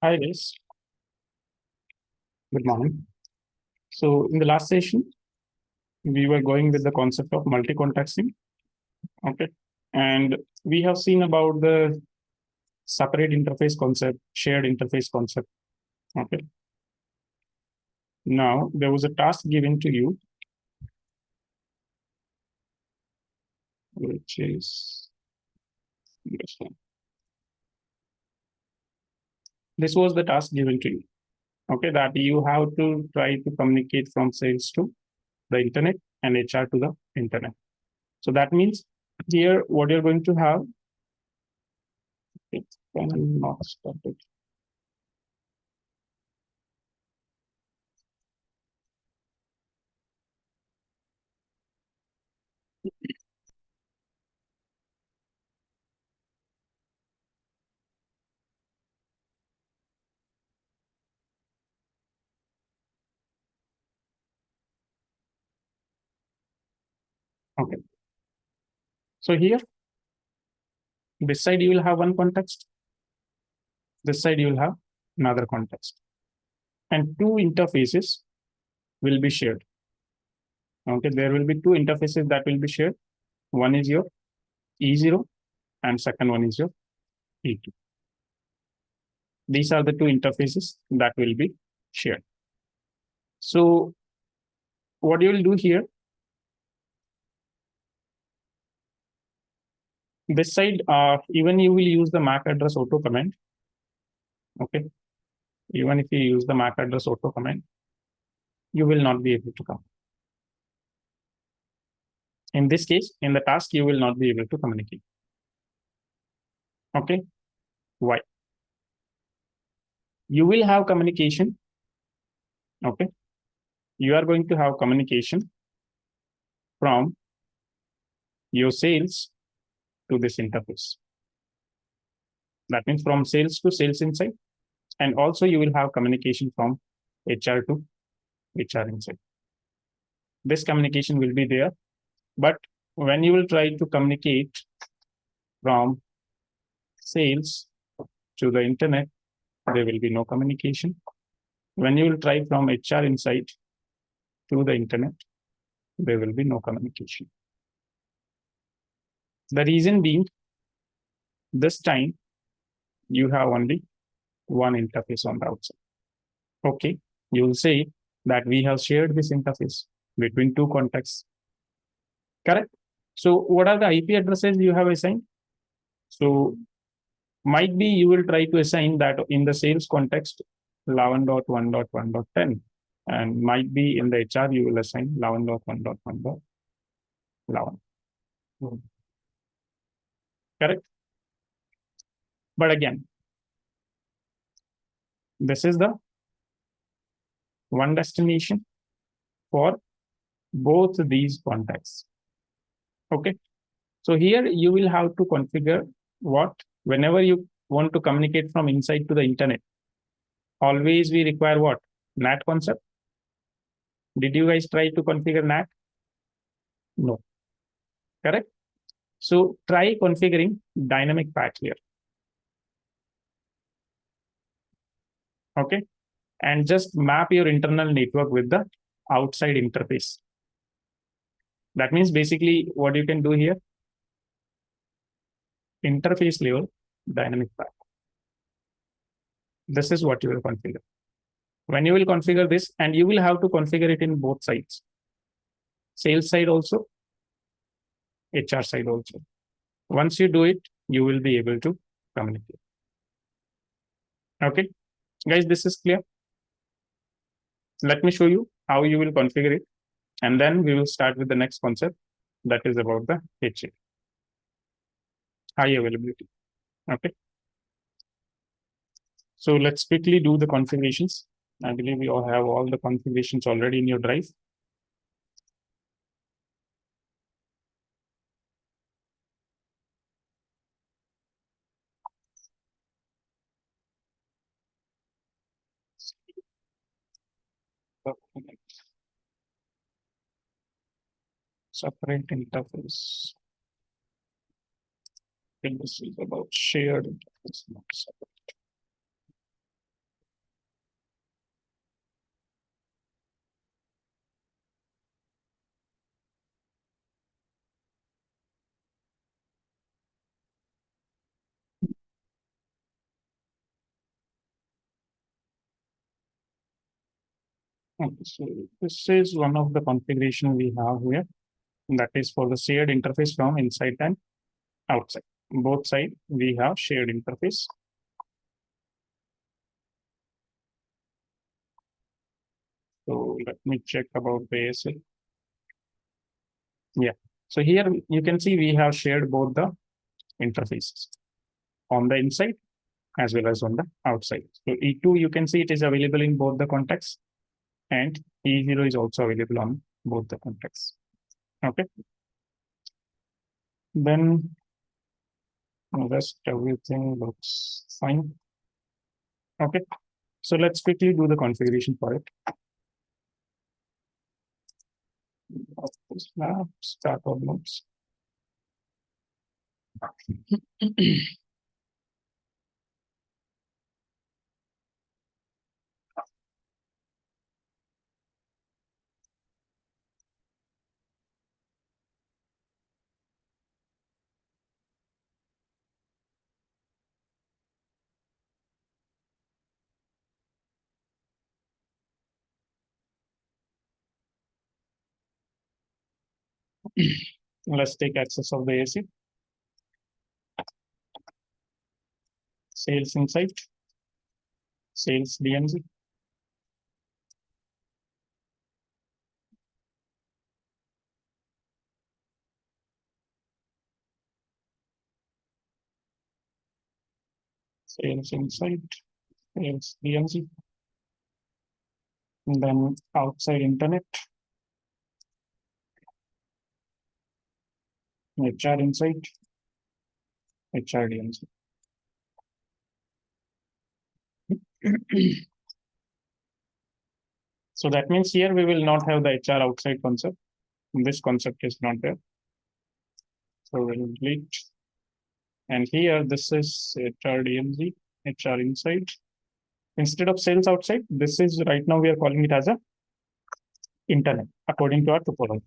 Hi guys, good morning. So in the last session, we were going with the concept of multi-contexting. Okay. And we have seen about the separate interface concept, shared interface concept. Okay. Now there was a task given to you, which is this one. This was the task given to you. Okay, that you have to try to communicate from sales to the internet and HR to the internet. So that means here what you're going to have, it cannot stop it. Okay. So here, this side you will have one context, this side you will have another context, and two interfaces will be shared. Okay, there will be two interfaces that will be shared. One is your E0 and second one is your E2. These are the two interfaces that will be shared. So what you will do here, this side, even you will use the MAC address auto command. Okay, even if you use the MAC address auto command, you will not be able to come. In this case, in the task, you will not be able to communicate. Okay, why? You will have communication. Okay, you are going to have communication from your sales to this interface. That means from sales to sales inside, and also you will have communication from HR to HR inside. This communication will be there, but when you will try to communicate from sales to the internet, there will be no communication. When you will try from HR inside to the internet, there will be no communication. The reason being, this time you have only one interface on the outside. Okay, you will say that we have shared this interface between two contexts. Correct? So what are the IP addresses you have assigned? So might be you will try to assign that in the sales context 11.1.1.10, and might be in the HR you will assign 11.1.1.11. Correct? But again, this is the one destination for both these contexts. Okay. So here you will have to configure what, whenever you want to communicate from inside to the internet, always we require what? NAT concept. Did you guys try to configure NAT? No. Correct? So try configuring dynamic path here. Okay. And just map your internal network with the outside interface. That means basically what you can do here, interface level dynamic path. This is what you will configure. When you will configure this, and you will have to configure it in both sides, sales side also, HR side also. Once you do it, you will be able to communicate. Okay, guys, this is clear. Let me show you how you will configure it, and then we will start with the next concept, that is about the HA, high availability. Okay, so let's quickly do the configurations. I believe you all have all the configurations already in your drive. Separate interface. This is about shared interface, not separate. Okay, so this is one of the configuration we have here. That is for the shared interface from inside and outside. Both side we have shared interface. So let me check about the ASA. Yeah. So here you can see we have shared both the interfaces on the inside as well as on the outside. So E2 you can see it is available in both the contexts, and E0 is also available on both the contexts. Okay. Then rest everything looks fine. Okay. So let's quickly do the configuration for it. Now start our notes. Let's take access of the AC. Sales insight, sales DMZ. Sales insight, sales DMZ. And then outside internet, HR insight, HR DMZ. So that means here we will not have the HR outside concept. This concept is not there. So we'll delete. And here this is HR DMZ, HR inside. Instead of sales outside, this is right now we are calling it as a internet according to our topology.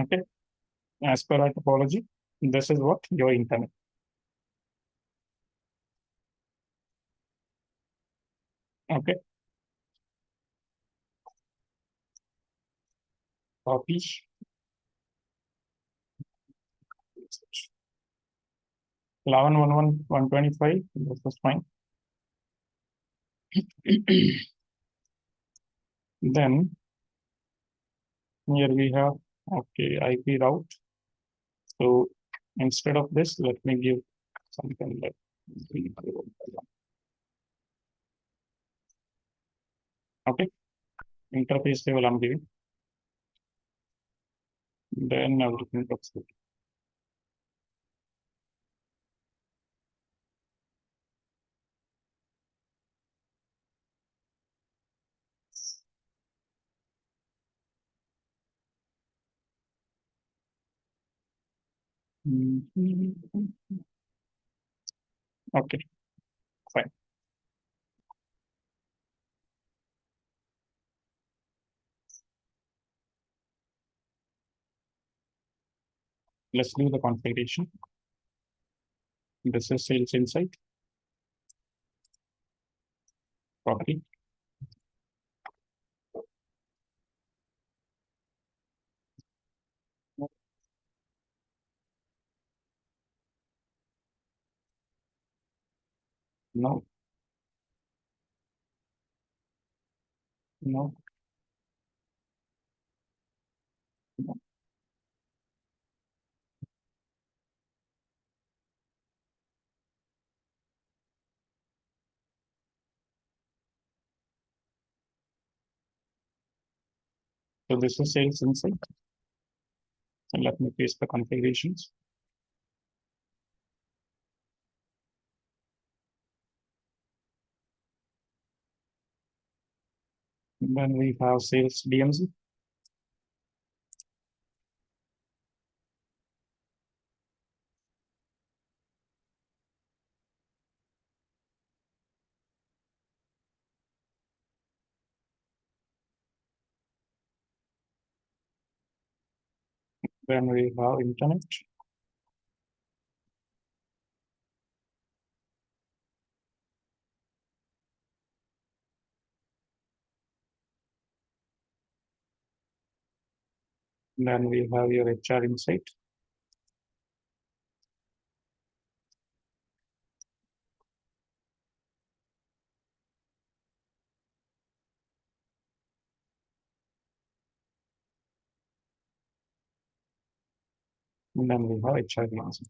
Okay. As per our topology, this is what your internet. Okay. Copy. 11.1.1.25. This is fine. Then here we have IP route. So instead of this, let me give something like okay. Interface level I'm giving. Then everything looks good. Okay, fine. Let's do the configuration. This is sales insight. Copy. No, no, no. So this is sales insight. And let me paste the configurations. And then we have sales DMZ. Then we have internet. Then we have your HR insight. And then we have HR insight.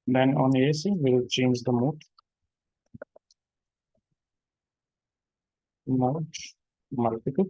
Then on AC, we'll change the mode. Mode multiple.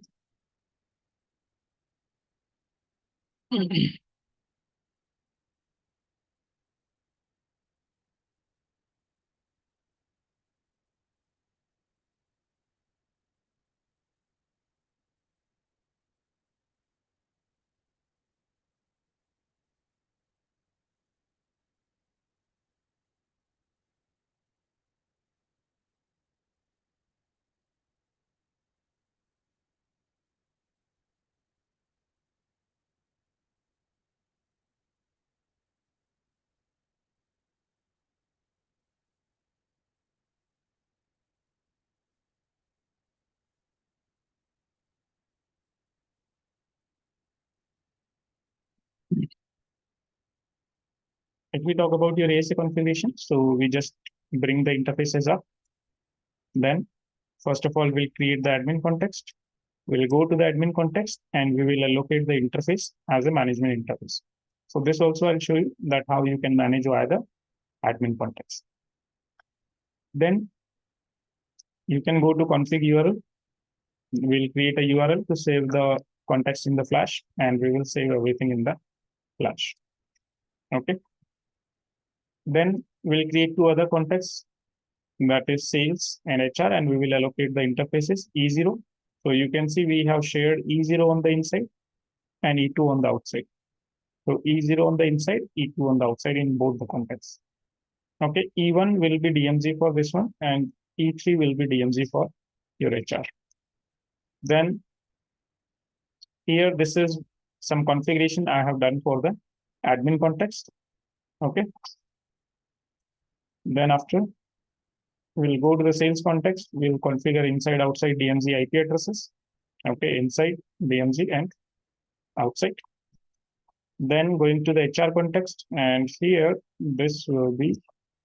If we talk about your AC configuration, so we just bring the interfaces up. Then, first of all, we'll create the admin context. We'll go to the admin context and we will allocate the interface as a management interface. So this also I'll show you that how you can manage via the admin context. Then you can go to config URL. We'll create a URL to save the context in the flash, and we will save everything in the flash. Okay. Then we'll create two other contexts, that is sales and HR, and we will allocate the interfaces E0. So you can see we have shared E0 on the inside and E2 on the outside. So E0 on the inside, E2 on the outside in both the contexts. Okay, E1 will be DMZ for this one, and E3 will be DMZ for your HR. Then here, this is some configuration I have done for the admin context. Okay. Then after, we'll go to the sales context. We'll configure inside, outside DMZ IP addresses. Okay, inside DMZ and outside. Then going to the HR context, and here this will be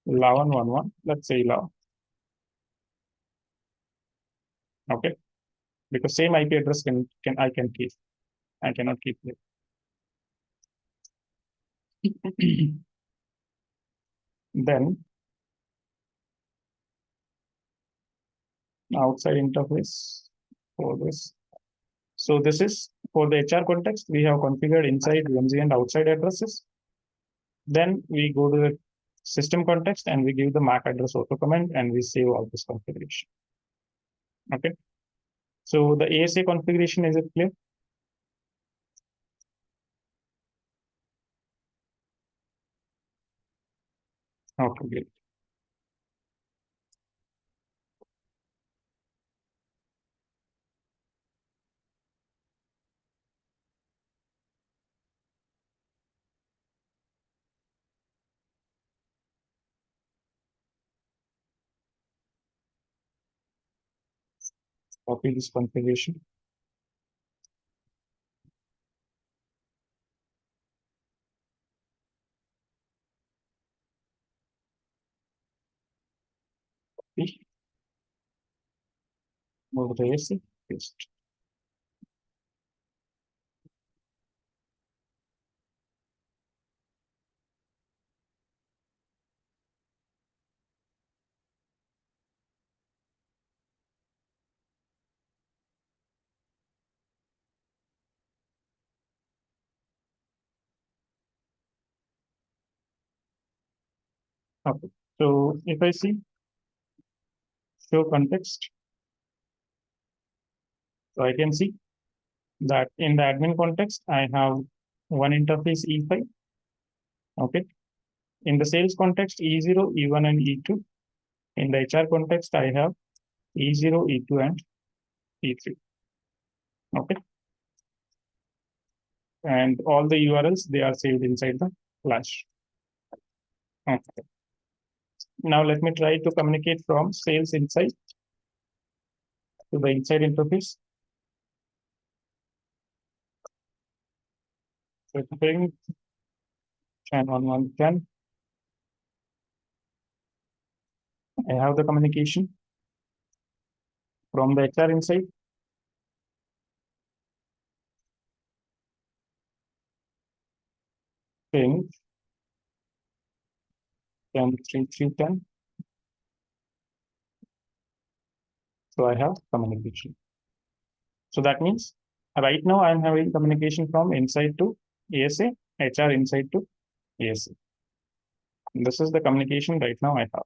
LA111. Let's say LA. Okay, because same IP address I can keep. I cannot keep it. Then outside interface for this. So this is for the HR context. We have configured inside DMZ and outside addresses. Then we go to the system context and we give the MAC address auto command and we save all this configuration. Okay. So the ASA configuration, is it clear? Okay, good. Copy this configuration. Copy. Move the ASA. Paste. Okay. So if I see show context, so I can see that in the admin context, I have one interface E5. Okay. In the sales context, E0, E1, and E2. In the HR context, I have E0, E2, and E3. Okay. And all the URLs, they are saved inside the flash. Okay. Now let me try to communicate from sales inside to the inside interface. So ping can 1110. I have the communication from the HR inside. Ping can 3310. So I have communication. So that means right now I am having communication from inside to ASA, HR inside to ASA. This is the communication right now I have.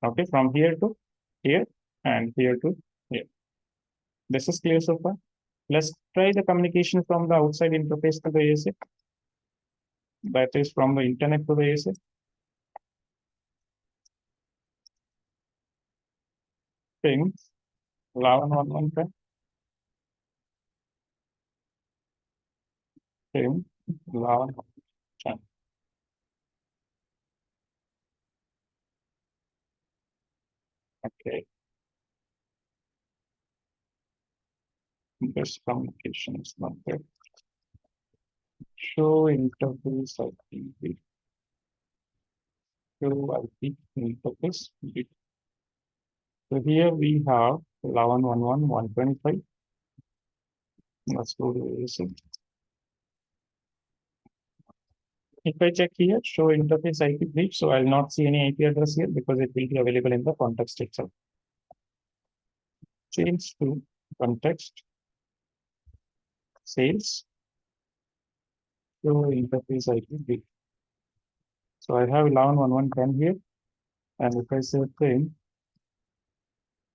Okay, from here to here and here to here. This is clear so far. Let's try the communication from the outside interface to the ASA. That is from the internet to the ASA. Ping 111110. Ping 1110. Okay. This communication is not there. Show interface IP. Show IP interface. So here we have 1111.125. Let's go to ASA. If I check here, show interface IP brief, so I'll not see any IP address here because it will be available in the context itself. Change to context, sales, show interface IP brief. So I have 111110 here, and if I say ping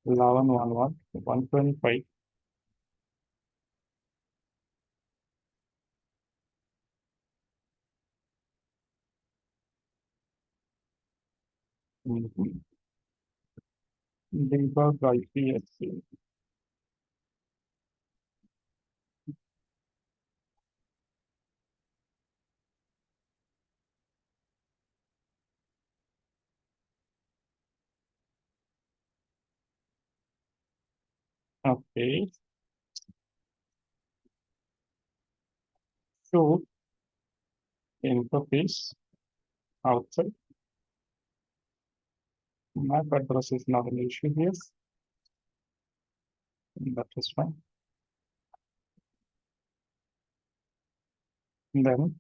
1111.125, debug IP. Okay, show interface outside. Map address is not an issue here. That is fine. Then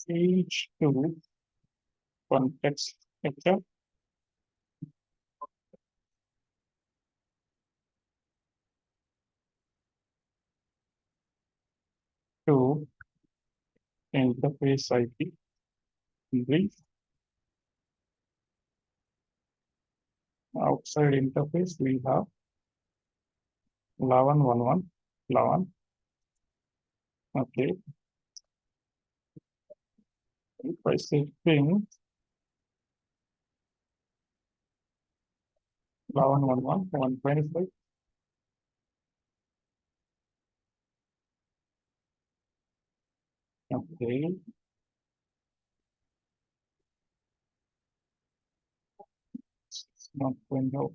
change to context picture to interface IP brief. Outside interface we have 1111. Okay, if I say ping 1111.125. Okay, it's not going out.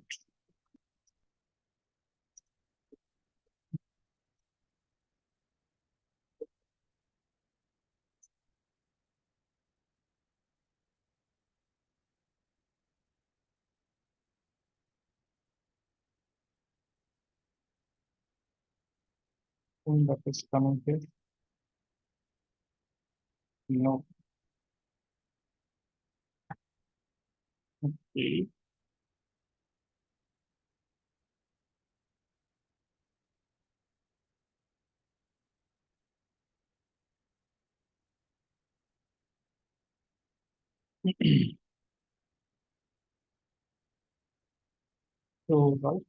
That is coming here. No. Okay. So right,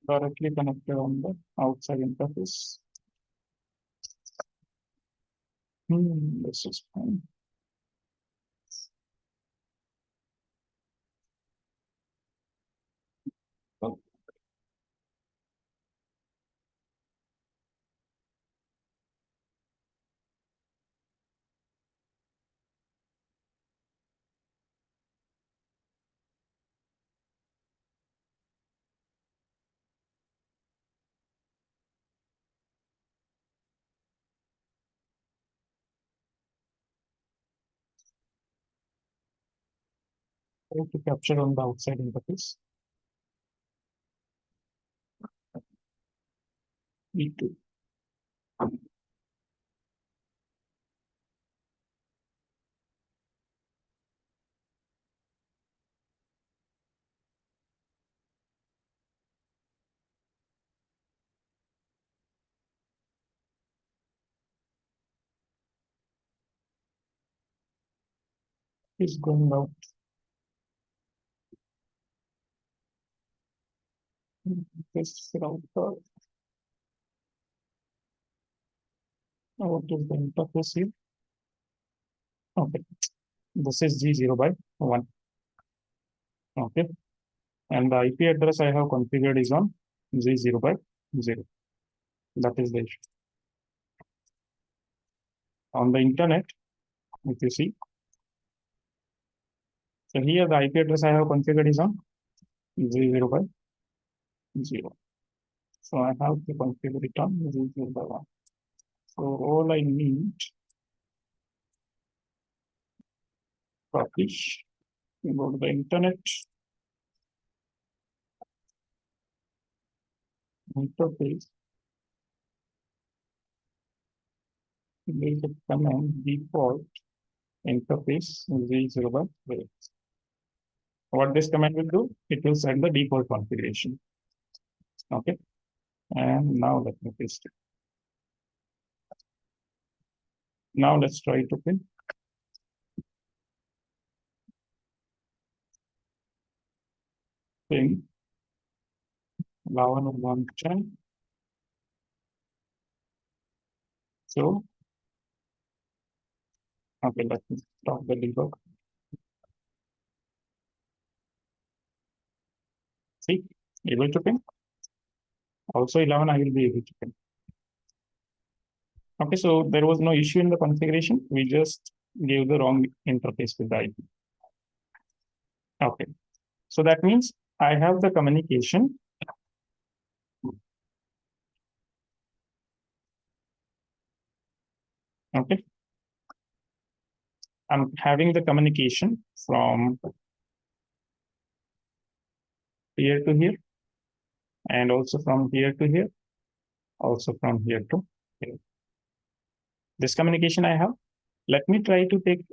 directly connected on the outside interface. This is fine. try to capture on the outside interface. E2. Is going out. This router. What is the interface here? Okay, this is G0 by 1. Okay, and the IP address I have configured is on G0 by 0. That is the issue. On the internet, if you see, so here the IP address I have configured is on G0 by 0. So I have to configure it on G0 by 1. So all I need, publish, go to the internet, interface, there is a command default interface G0 by 0. What this command will do, it will set the default configuration. Okay, and now let me paste it. Now let's try to ping 11.1.10. So, okay, let me stop the debug. See, able to ping. Also 11, I will be able to ping. Okay, so there was no issue in the configuration. We just gave the wrong interface with the IP. Okay, so that means I have the communication. Okay, I'm having the communication from here to here, and also from here to here, also from here to here. This communication I have. Let me try to take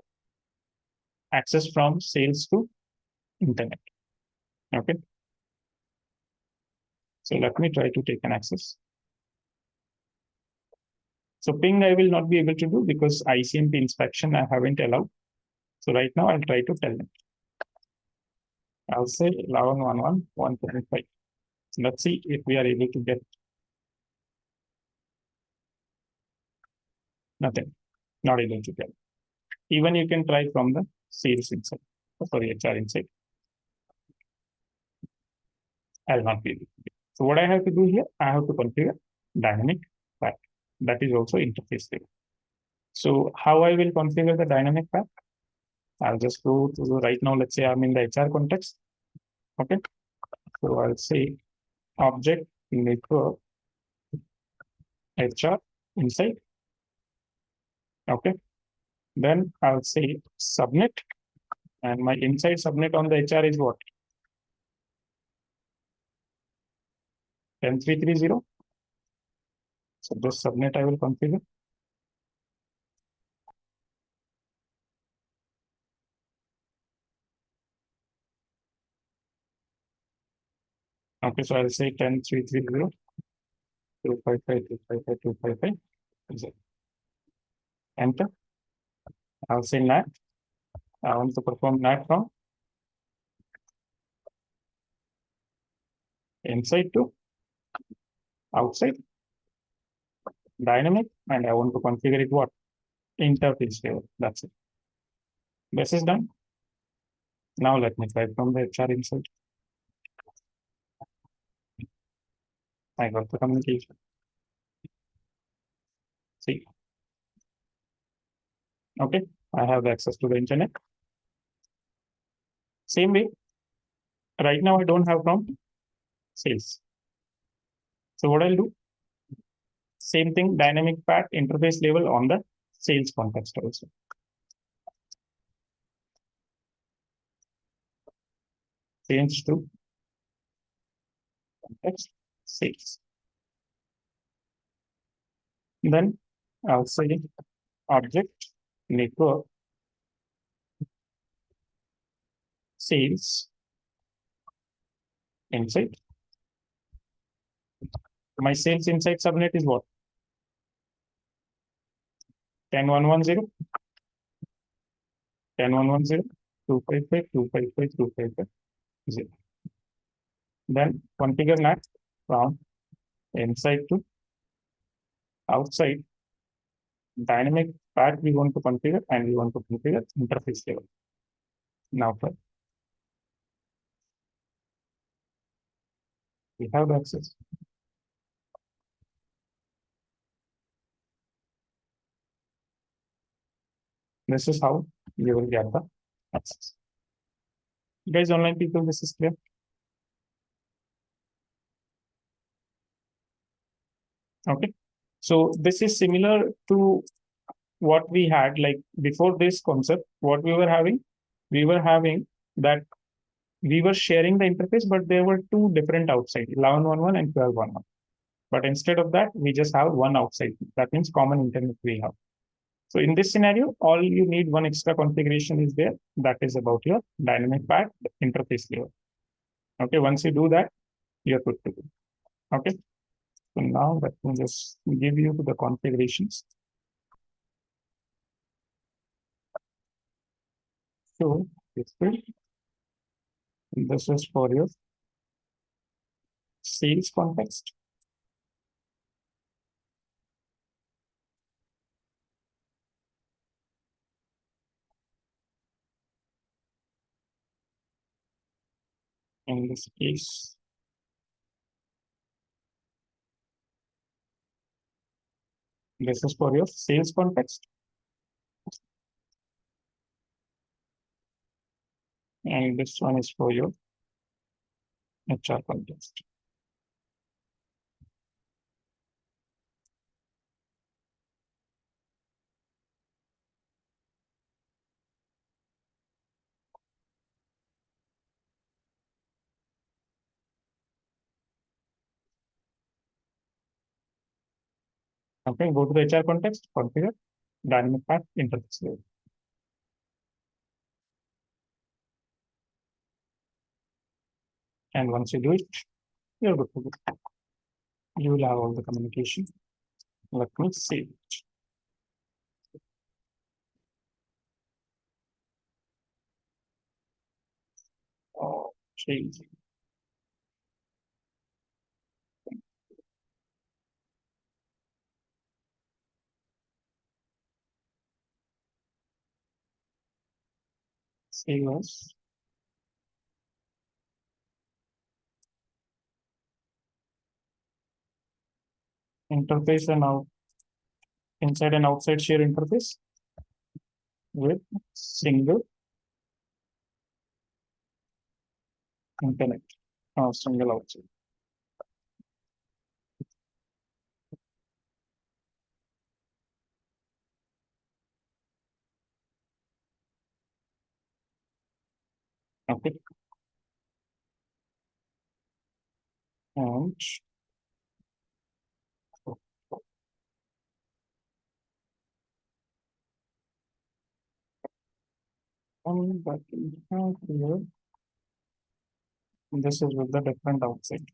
access from sales to internet. Okay. So let me try to take an access. So ping I will not be able to do because ICMP inspection I haven't allowed. So right now I'll try to tell them. I'll say 11.1.1.25. Let's see if we are able to get nothing. Not able to get. Even you can try from the sales inside. Sorry, HR inside. I'll not be able to get. So what I have to do here, I have to configure dynamic path. That is also interface level. So how I will configure the dynamic path? I'll just go to the right now. Let's say I'm in the HR context. Okay. So I'll say object network HR inside. Okay. Then I'll say subnet, and my inside subnet on the HR is what? 10330. So this subnet I will configure. Okay, so I'll say 10330 255. Enter. I'll say NAT. I want to perform NAT from inside to outside dynamic, and I want to configure it what? Interface level. That's it. This is done. Now let me try from the HR inside. I got the communication. See. Okay, I have access to the internet. Same way, right now I don't have from sales. So what I'll do, same thing, dynamic path interface level on the sales context also. change to context sales. Then outside object network sales insight. My sales insight subnet is what? 10110, 10110, 255, 255, 255, 0. Then configure NAT from inside to outside dynamic path we want to configure, and we want to configure interface level. Now we have the access. This is how you will get the access. Guys, online people, this is clear. Okay. So this is similar to what we had like before this concept. What we were having that we were sharing the interface, but there were two different outside, 1111 and 1211. But instead of that, we just have one outside. That means common internet we have. So in this scenario, all you need one extra configuration is there. That is about your dynamic path interface layer. Okay, once you do that, you're good to go. Okay. So now let me just give you the configurations. So this is for your sales context. In this case, this is for your sales context. And this one is for your HR context. Okay, go to the HR context, configure dynamic path interface layer. And once you do it, you're good to go. You will have all the communication. Let me save it. Oh, change. Save as. Interface and out inside and outside share interface with single internet or single outside. Okay. And that we have here, this is with the different outside.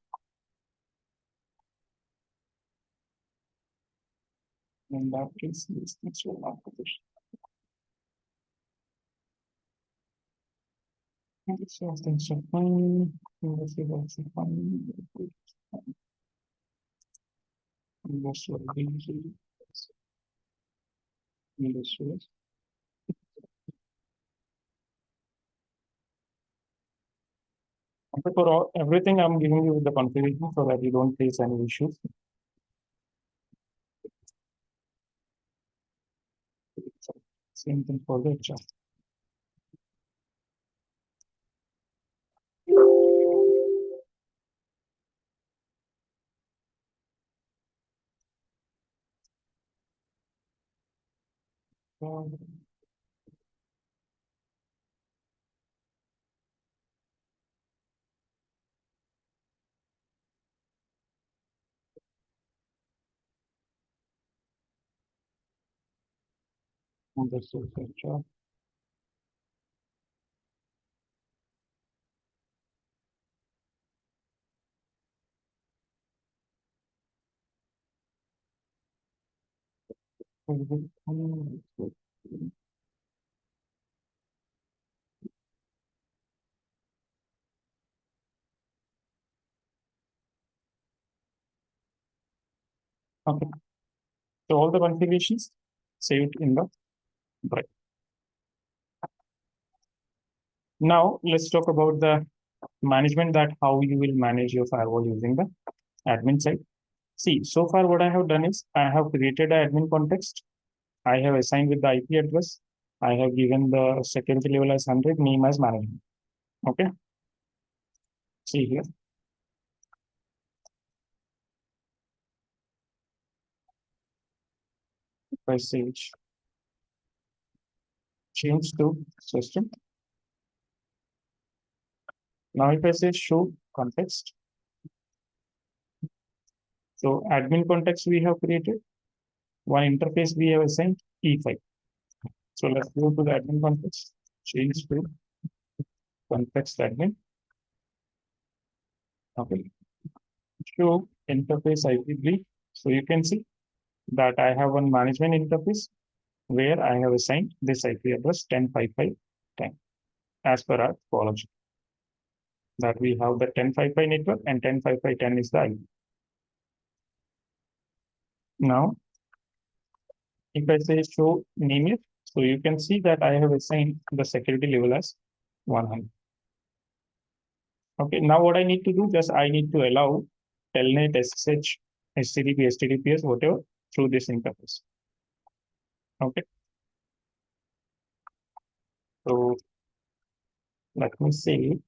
In that case, this things will not be there. This is also fine. This is also fine. This will be this was. Okay, for all, everything I'm giving you the configuration so that you don't face any issues. Same thing for the HR. So, This is the job. Okay. So all the configurations saved in the drive. Now let's talk about the management, that how you will manage your firewall using the admin side. See, so far what I have done is I have created an admin context. I have assigned with the IP address. I have given the security level as 100, name as management. Okay. See here. If I say change to system. Now if I say show context. So admin context we have created. One interface we have assigned E5. So let's go to the admin context. Change to context admin. Okay. Show interface IP3. So you can see that I have one management interface where I have assigned this IP address 10.5.5.10 as per our topology. That we have the 10.5.5 network and 10.5.5.10 is the IP. Now, if I say show name it, so you can see that I have assigned the security level as 100. Okay, now what I need to do, just I need to allow telnet, SSH, HTTP, HTTPS, whatever, through this interface. Okay. So let me say,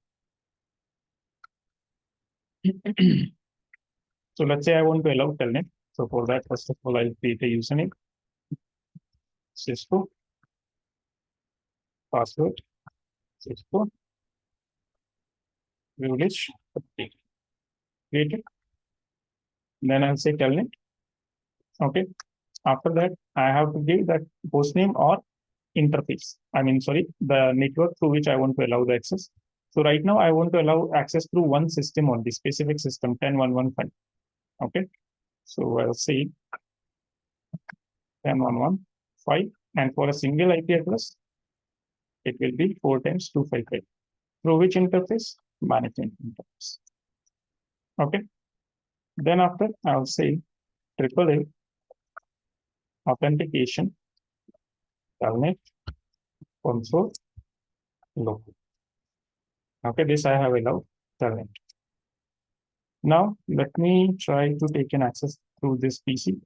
so let's say I want to allow telnet. So for that, first of all, I'll create a username, Cisco, password, Cisco, privilege, create it. Then I'll say telnet. Okay. After that, I have to give that host name or interface. I mean, sorry, the network through which I want to allow the access. So right now I want to allow access through one system only, specific system 10.1.1.5. Okay. So I'll say 10.1.1.5, and for a single IP address, it will be 4 times 255. Through which interface? Management interface. Okay. Then after I'll say AAA authentication, telnet, console, local. Okay, this I have allowed telnet. Now let me try to take an access through this PC.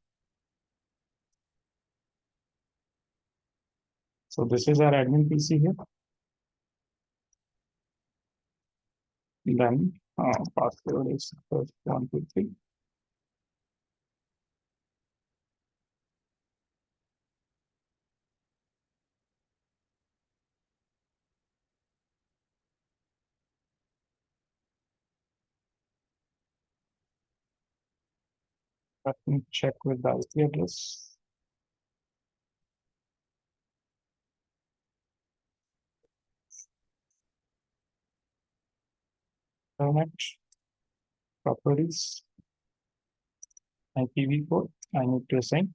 So this is our admin PC here. Then password is first 1, 2, 3. Let me check with the IP address. Internet properties, IPv4. I need to assign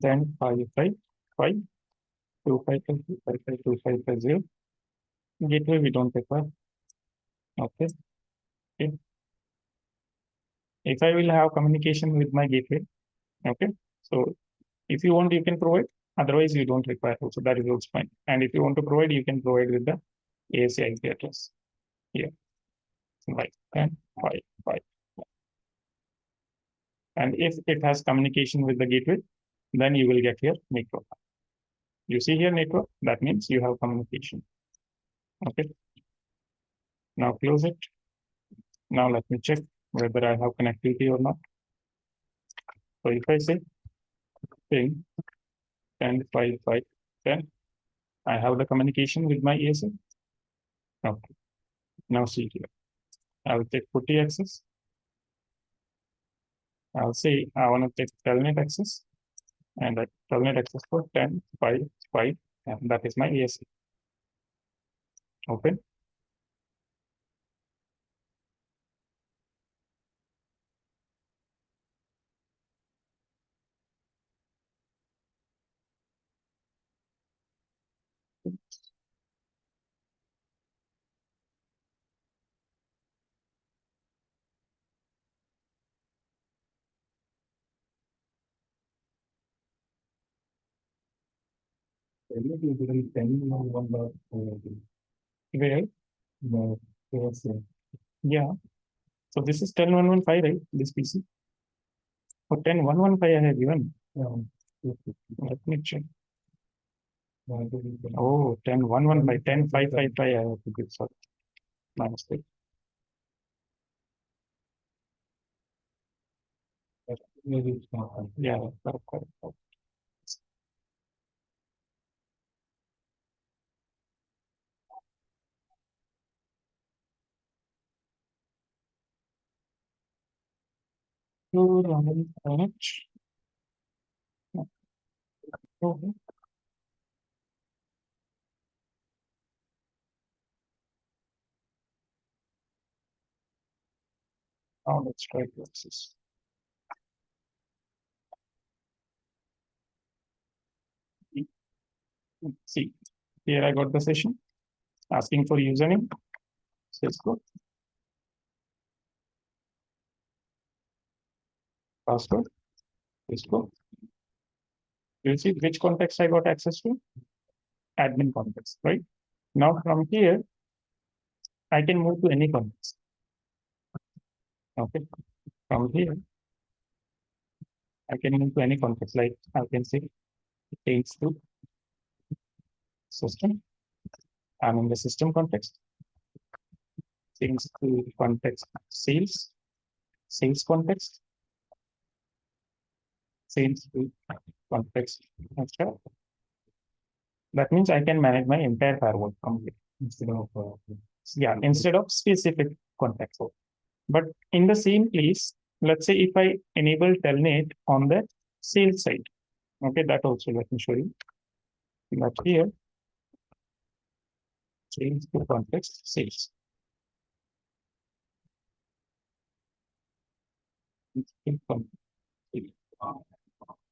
10.5.5.5, 255.255.255.0. Gateway we don't require. Okay. Okay. If I will have communication with my gateway, okay. So if you want, you can provide. Otherwise, you don't require. So that is also fine. And if you want to provide, you can provide with the ASA IP address here. Like 10.5.5. And if it has communication with the gateway, then you will get here network. You see here network, that means you have communication. Okay. Now close it. Now let me check whether I have connectivity or not. So if I say ping 10.5.5.10, I have the communication with my ASA. Okay. Now see here. I will take putty access. I'll say I want to take telnet access. and I terminate access for 10, 5, 5, and that is my ASC. Open. Where? No, yeah. So this is 10115, right? This PC. For 10115 I have given. Let me check. Oh, 10115, 10555 I have to give. Sorry, my mistake. Yeah, correct. So, now let's try to access. See, here I got the session asking for username, Cisco, password, Cisco. You see which context I got access to? Admin context, right? Now from here, I can move to any context. Okay. From here, I can move to any context. Like I can say change to system. I'm in the system context. Change to context sales context, sales to context extra. That means I can manage my entire firewall completely instead of specific context. But in the same place, let's say if I enable telnet on the sales side, okay, that also let me show you. But here, change to context sales.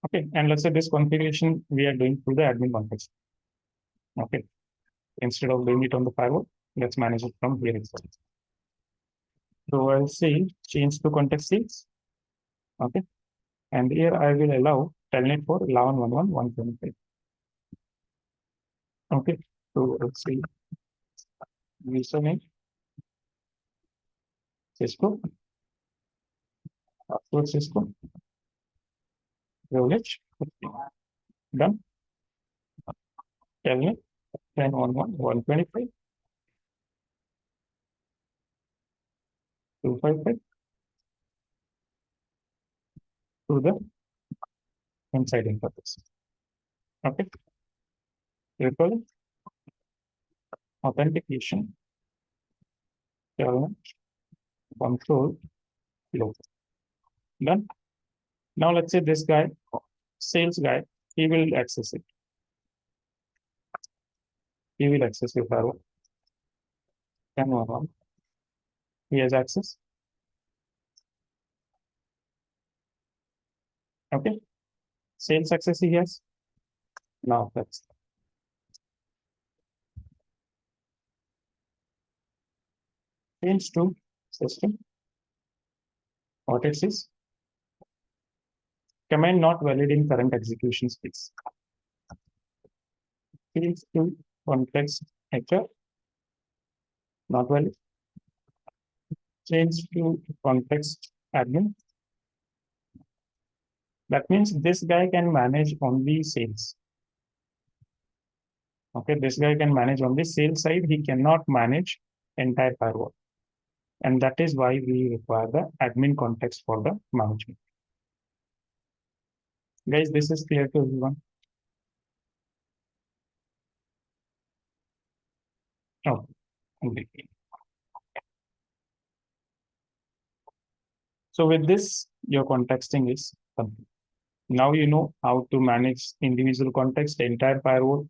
Okay, and let's say this configuration we are doing through the admin context. Okay, instead of doing it on the firewall, let's manage it from here itself. So I'll say change to context sales. Okay, and here I will allow telnet for 11.1.1.25. Okay, so let's see username Cisco, password Cisco, privilege, done. Telnet 10.1.1.25, 255 to the inside interface. Okay, triple authentication, telnet control low. Done. Now let's say this guy, sales guy, he will access it. He will access your firewall. 10.1.1. He has access. Okay. Sales access he has. Now that's change to system. What it is? Command not valid in current execution space. Change to context HR. Not valid. Change to context admin. That means this guy can manage only sales. Okay, this guy can manage on the sales side. He cannot manage entire firewall. And that is why we require the admin context for the management. Guys, this is clear to everyone. Oh, okay. So with this, your contexting is complete. Now you know how to manage individual context, the entire firewall.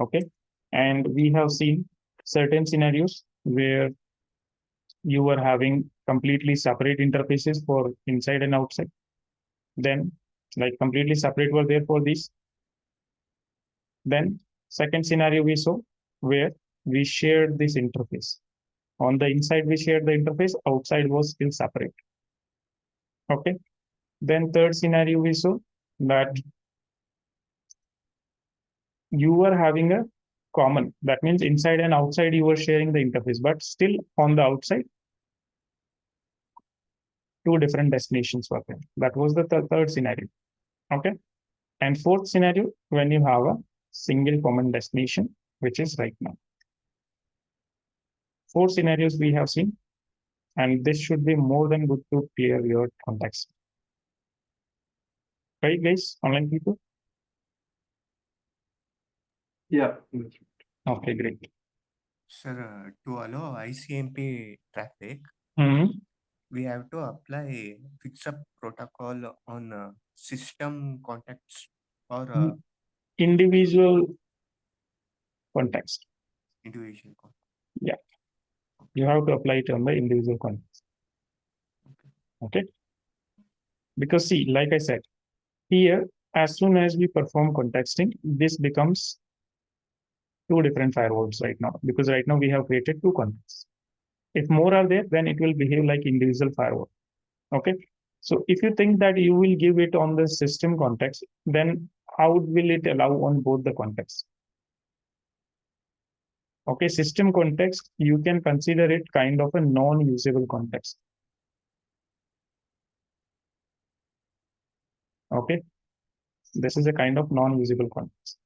Okay. And we have seen certain scenarios where you were having completely separate interfaces for inside and outside. Then, like completely separate were there for these. Then, second scenario we saw where we shared this interface. On the inside, we shared the interface, outside was still separate. Okay. Then, third scenario we saw that you were having a common. That means inside and outside you were sharing the interface, but still on the outside, two different destinations were there. That was the third scenario. Okay. And fourth scenario, when you have a single common destination, which is right now. Four scenarios we have seen, and this should be more than good to clear your context. Right, guys? Online people? Yeah. Okay, great. Sir, to allow ICMP traffic, Mhm. we have to apply fix-up protocol on system context or Individual context. individual context. Yeah, you have to apply it on the individual context. Okay. Because see, like I said, here, as soon as we perform contexting, this becomes two different firewalls right now, because right now we have created two contexts. If more are there, then it will behave like individual firewall. Okay. So if you think that you will give it on the system context, then how will it allow on both the contexts? Okay, system context, you can consider it kind of a non-usable context. Okay, this is a kind of non-usable context.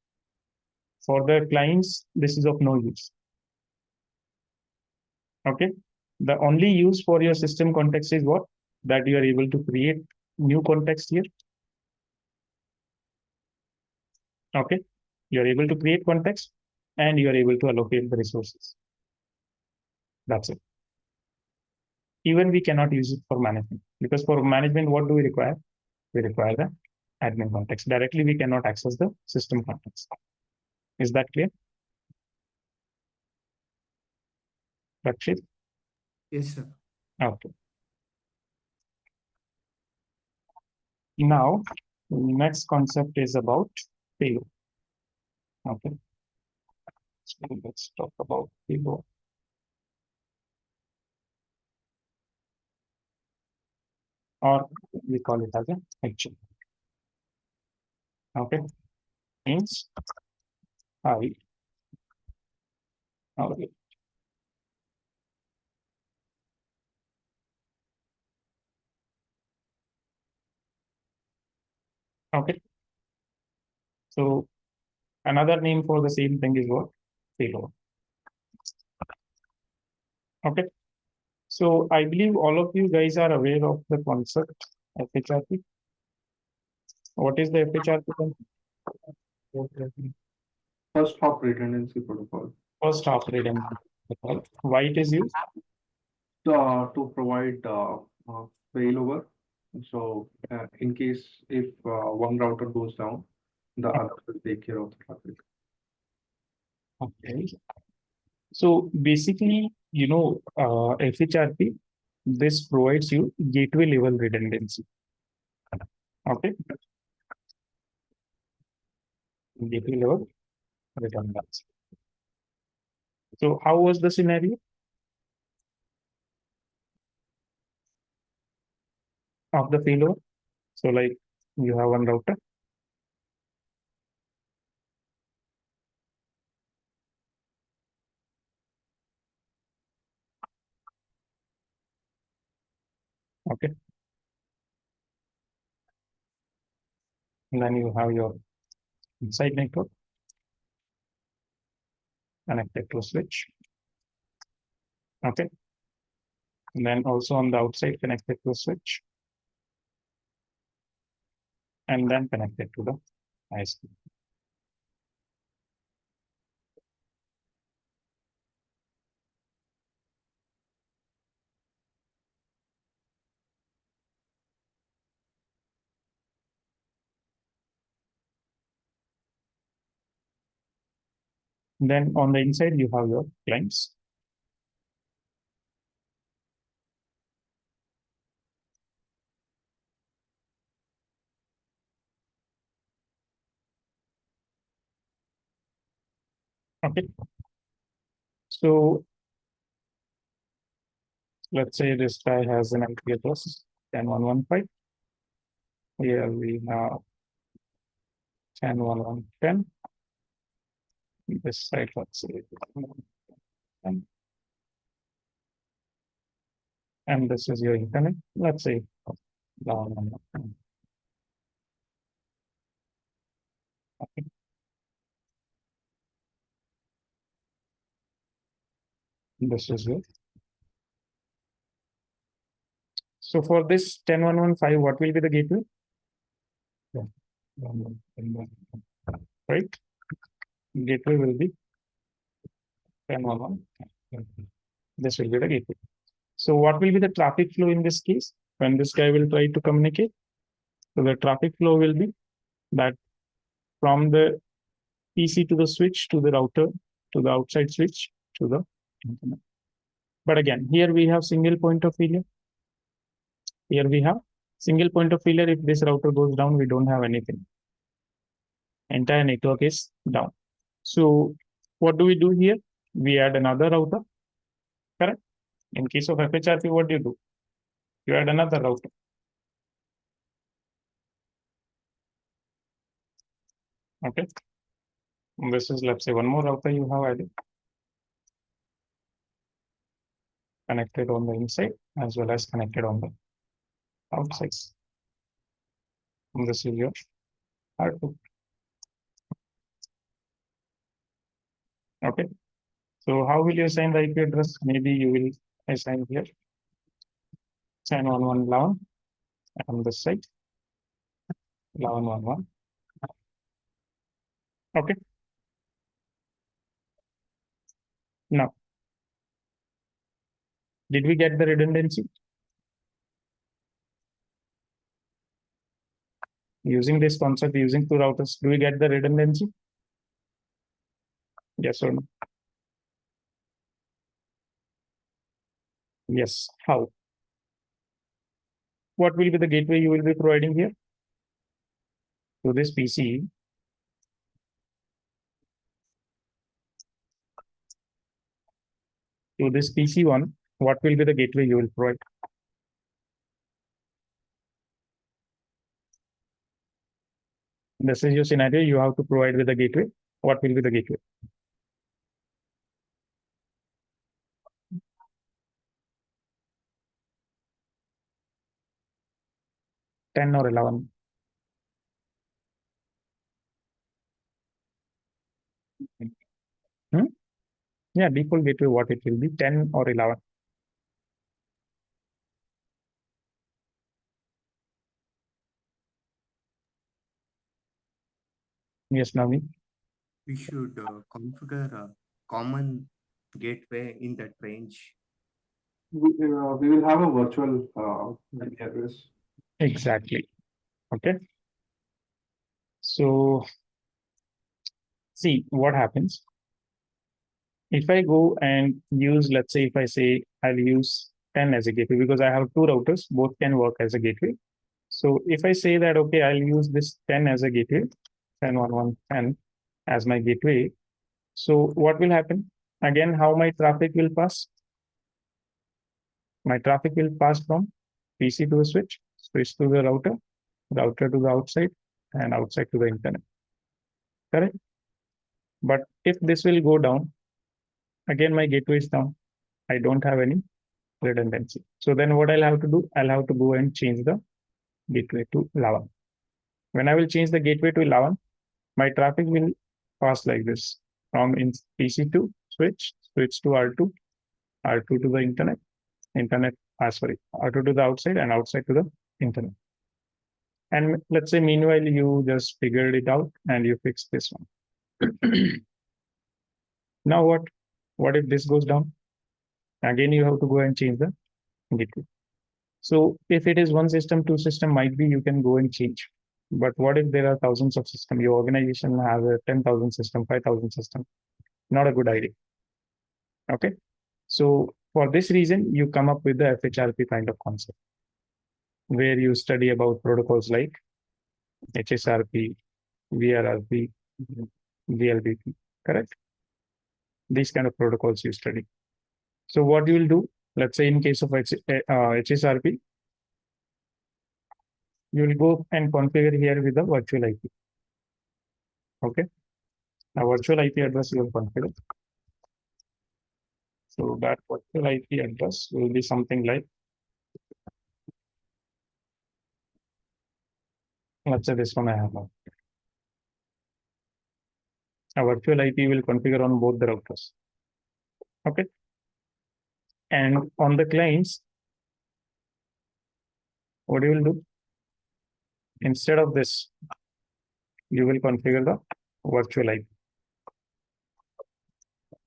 For the clients, this is of no use. Okay, the only use for your system context is what? That you are able to create new context here. Okay, you are able to create context and you are able to allocate the resources. That's it. Even we cannot use it for management, because for management, what do we require? We require the admin context. Directly, we cannot access the system context. Is that clear? Rakshit? Yes, sir. Okay. Now, next concept is about payload. Okay. So let's talk about payload. Or we call it as a action. Okay. Means I. Okay. Okay. So another name for the same thing is what? Payload. Okay. So I believe all of you guys are aware of the concept of FHRP. What is the FHRP concept? First hop redundancy protocol. First half redundant protocol. Why it is used? To provide failover. So in case if one router goes down, the other will take care of the traffic. Okay. So basically, FHRP, this provides you gateway level redundancy. Okay. Gateway level redundancy. So how was the scenario of the failover? So like you have one router. Okay. And then you have your inside network connected to a switch. Okay. And then also on the outside connected to a switch. And then connected to the ISP. Then on the inside, you have your clients. Okay. So let's say this guy has an IP address 10.1.1.5. Here we have 10.1.1.10. This side, let's say, and this is your internet. Let's say down. Okay. This is it. So for this 10.1.1.5, what will be the gateway? Yeah. Right? Gateway will be 10.1.1. This will be the gateway. So what will be the traffic flow in this case when this guy will try to communicate? So the traffic flow will be that from the PC to the switch to the router to the outside switch to the internet. But again, here we have single point of failure. Here we have single point of failure. If this router goes down, we don't have anything. Entire network is down. So what do we do here? We add another router, correct? In case of FHRP, what do? You add another router. Okay. This is, let's say, one more router you have added. Connected on the inside as well as connected on the outside. And this is your R2. Okay. So how will you assign the IP address? Maybe you will assign here 10.1.1.11 on this side 11.1.1. Okay. Now, did we get the redundancy? Using this concept, using two routers, do we get the redundancy? Yes or no? Yes. How? What will be the gateway you will be providing here? To this PC. To this PC1, what will be the gateway you will provide? This is your scenario. You have to provide with the gateway. What will be the gateway? Ten or 11? Hmm? Yeah, default gateway, what it will be, 10 or 11. Yes, Naveen. We should configure a common gateway in that range. We will have a virtual IP address. Exactly. Okay. So see what happens. If I go and use, let's say, if I say I'll use 10 as a gateway because I have two routers, both can work as a gateway. So if I say that, okay, I'll use this 10 as a gateway, 10.1.1.10 as my gateway. So what will happen? Again, how my traffic will pass? My traffic will pass from PC to the switch, switch to the router, router to the outside, and outside to the internet. Correct? But if this will go down, again, my gateway is down. I don't have any redundancy. So then what I'll have to do? I'll have to go and change the gateway to 11. When I will change the gateway to 11, my traffic will pass like this from in PC to switch, switch to R2, R2 to the internet, internet, sorry, R2 to the outside and outside to the internet. And let's say meanwhile, you just figured it out and you fixed this one. Now what? What if this goes down? Again, you have to go and change the gateway. So if it is one system, two system, might be you can go and change. But what if there are thousands of systems? Your organization has a 10,000 system, 5,000 system. Not a good idea. Okay. So for this reason, you come up with the FHRP kind of concept where you study about protocols like HSRP, VRRP, VLBP, correct? These kind of protocols you study. So what you will do, let's say in case of HSRP, you will go and configure here with the virtual IP. Okay. A virtual IP address you will configure. So that virtual IP address will be something like, let's say this one I have now. A virtual IP will configure on both the routers. Okay. And on the clients, what you will do, instead of this, you will configure the virtual IP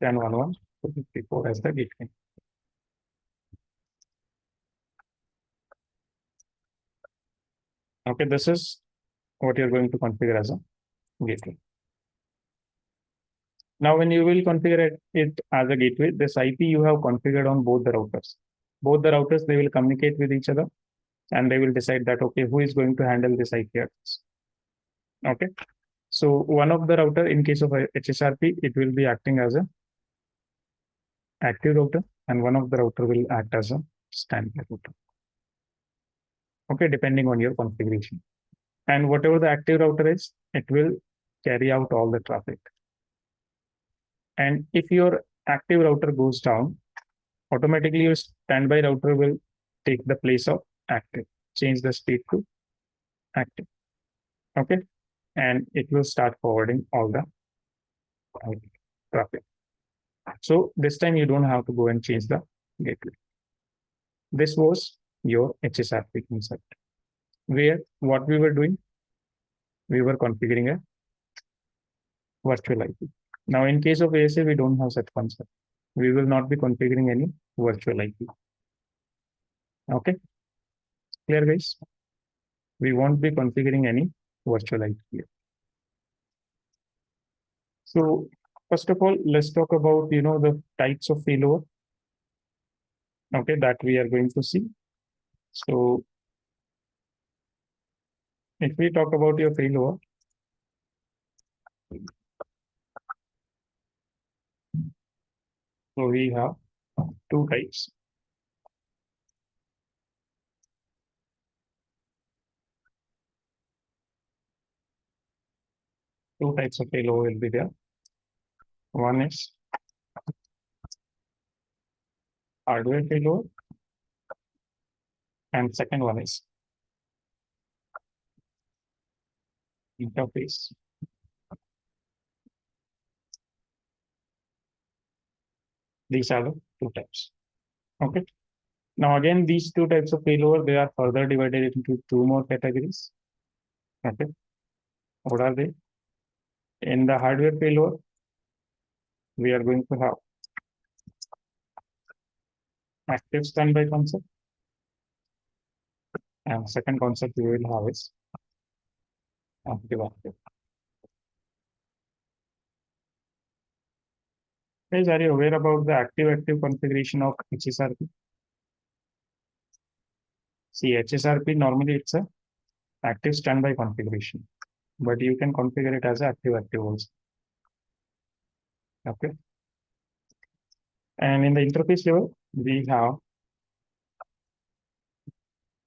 10.11.254 as the gateway. Okay, this is what you're going to configure as a gateway. Now, when you will configure it as a gateway, this IP you have configured on both the routers. Both the routers, they will communicate with each other and they will decide that, okay, who is going to handle this IP address. Okay. So one of the router, in case of a HSRP, it will be acting as a active router and one of the router will act as a standby router. Okay, depending on your configuration. And whatever the active router is, it will carry out all the traffic. And if your active router goes down, automatically your standby router will take the place of active, change the state to active. Okay. And it will start forwarding all the traffic. So this time you don't have to go and change the gateway. This was your HSRP concept, where what we were doing, we were configuring a virtual IP. Now, in case of ASA, we don't have such concept. We will not be configuring any virtual IP. Okay, clear, guys? We won't be configuring any virtual IP here. So, first of all, let's talk about the types of failover. Okay, that we are going to see. So, if we talk about your failover, so we have two types. Two types of failover will be there. One is hardware failover, and second one is interface. These are the two types. Okay. Now again, these two types of failover, they are further divided into two more categories. Okay. What are they? In the hardware failover, we are going to have active standby concept. And second concept we will have is active active. Guys, are you aware about the active active configuration of HSRP? See, HSRP normally it's a active standby configuration, but you can configure it as active active also. Okay. And in the interface level, we have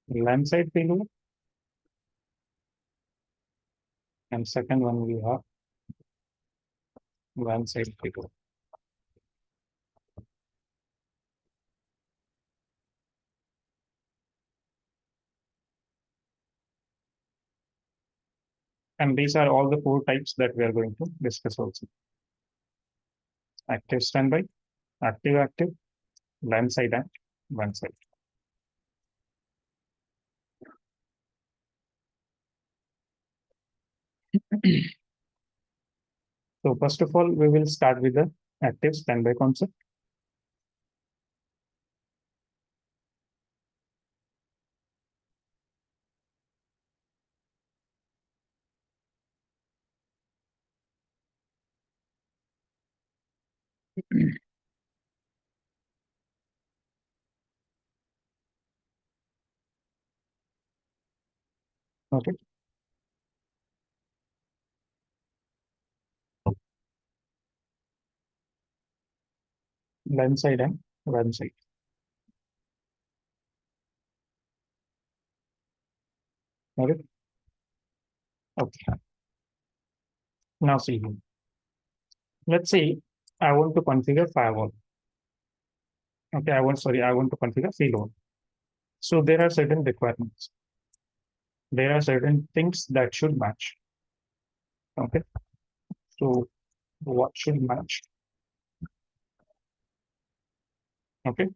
LAN side failover. And second one, we have LAN side failover. And these are all the four types that we are going to discuss also. Active standby, active active, LAN side and WAN side. So first of all, we will start with the active standby concept. Okay. Left side and right side. Okay. Okay. Now see here. Let's say I want to configure firewall. Okay, I want to configure Failover. So there are certain requirements. There are certain things that should match. Okay. So what should match? Okay.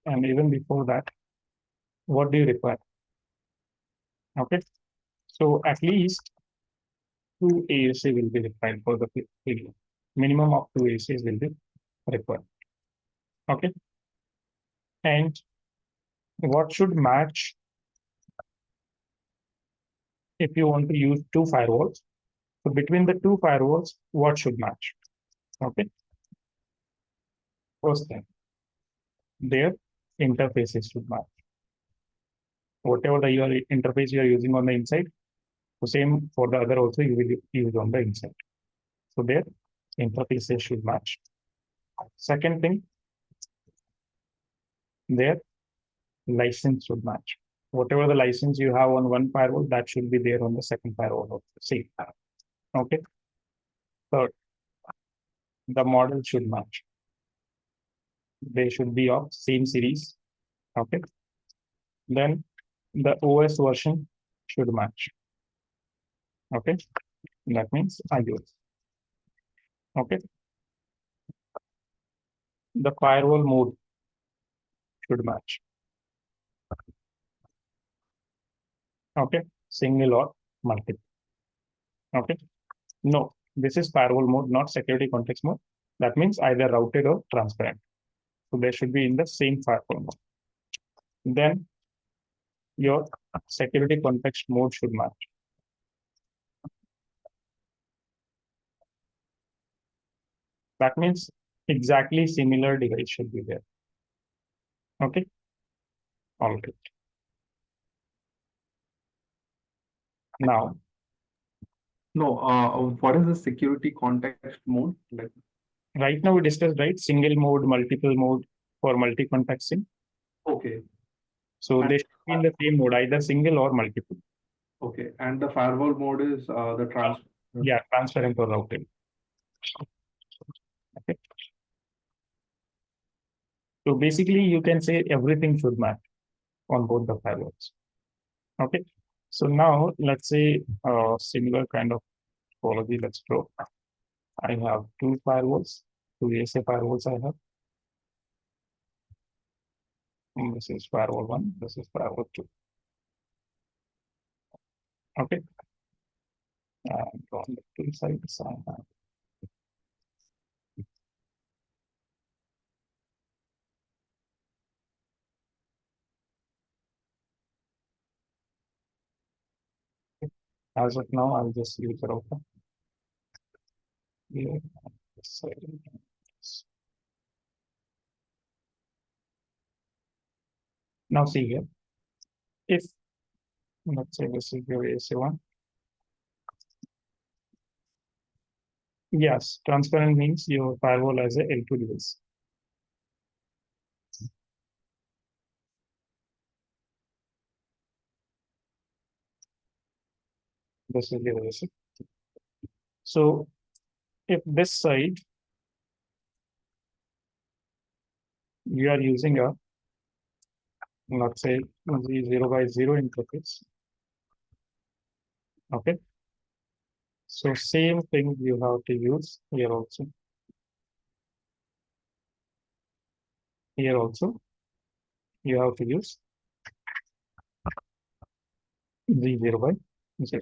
And even before that, what do you require? Okay. So at least two ASA will be required for the failure. Minimum of two ASAs will be required. Okay. And what should match if you want to use two firewalls? So between the two firewalls, what should match? Okay. First thing, their interfaces should match. Whatever the your interface you are using on the inside, the same for the other also you will use on the inside. So their interfaces should match. Second thing, their license should match. Whatever the license you have on one firewall, that should be there on the second firewall also. Same. Okay. Third, the model should match. They should be of same series. Okay. Then the OS version should match. Okay. That means iOS. Okay. The firewall mode should match. Okay. Single or multiple. Okay. No, this is firewall mode, not security context mode. That means either routed or transparent. So they should be in the same firewall mode. Then your security context mode should match. That means exactly similar device should be there. Okay. All right. Now, No, what is the security context mode? Like, right now we discussed, right? Single mode, multiple mode for multi-contexting. okay, So they should be in the same mode, either single or multiple. okay, and the firewall mode is the trans. Yeah, transparent or routed. Okay. So basically, you can say everything should match on both the firewalls. Okay. So now let's say similar kind of topology. Let's draw. I have two firewalls, two ASA firewalls I have. And this is firewall one, this is firewall two. Okay. And on the two sides, I have as of now, I'll just use the router. Here, this side, and this. Now see here, if let's say this is your ASA1. Yes, transparent means your firewall has a L2 device. This is the ASA. So if this side you are using a, let's say, 0x0 interface. Okay. So same thing you have to use here also. Here also, you have to use Z0x0.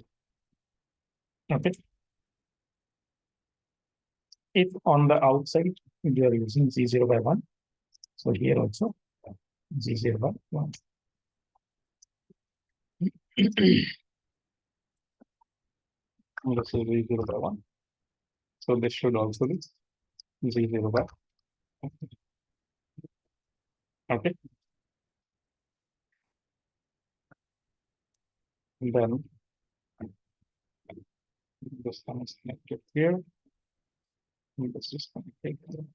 Okay. If on the outside you are using Z0x1, so here also Z0x1. Let's say Z0x1. So this should also be Z0 bar. Okay. Then this one is connected here. And this is connected here.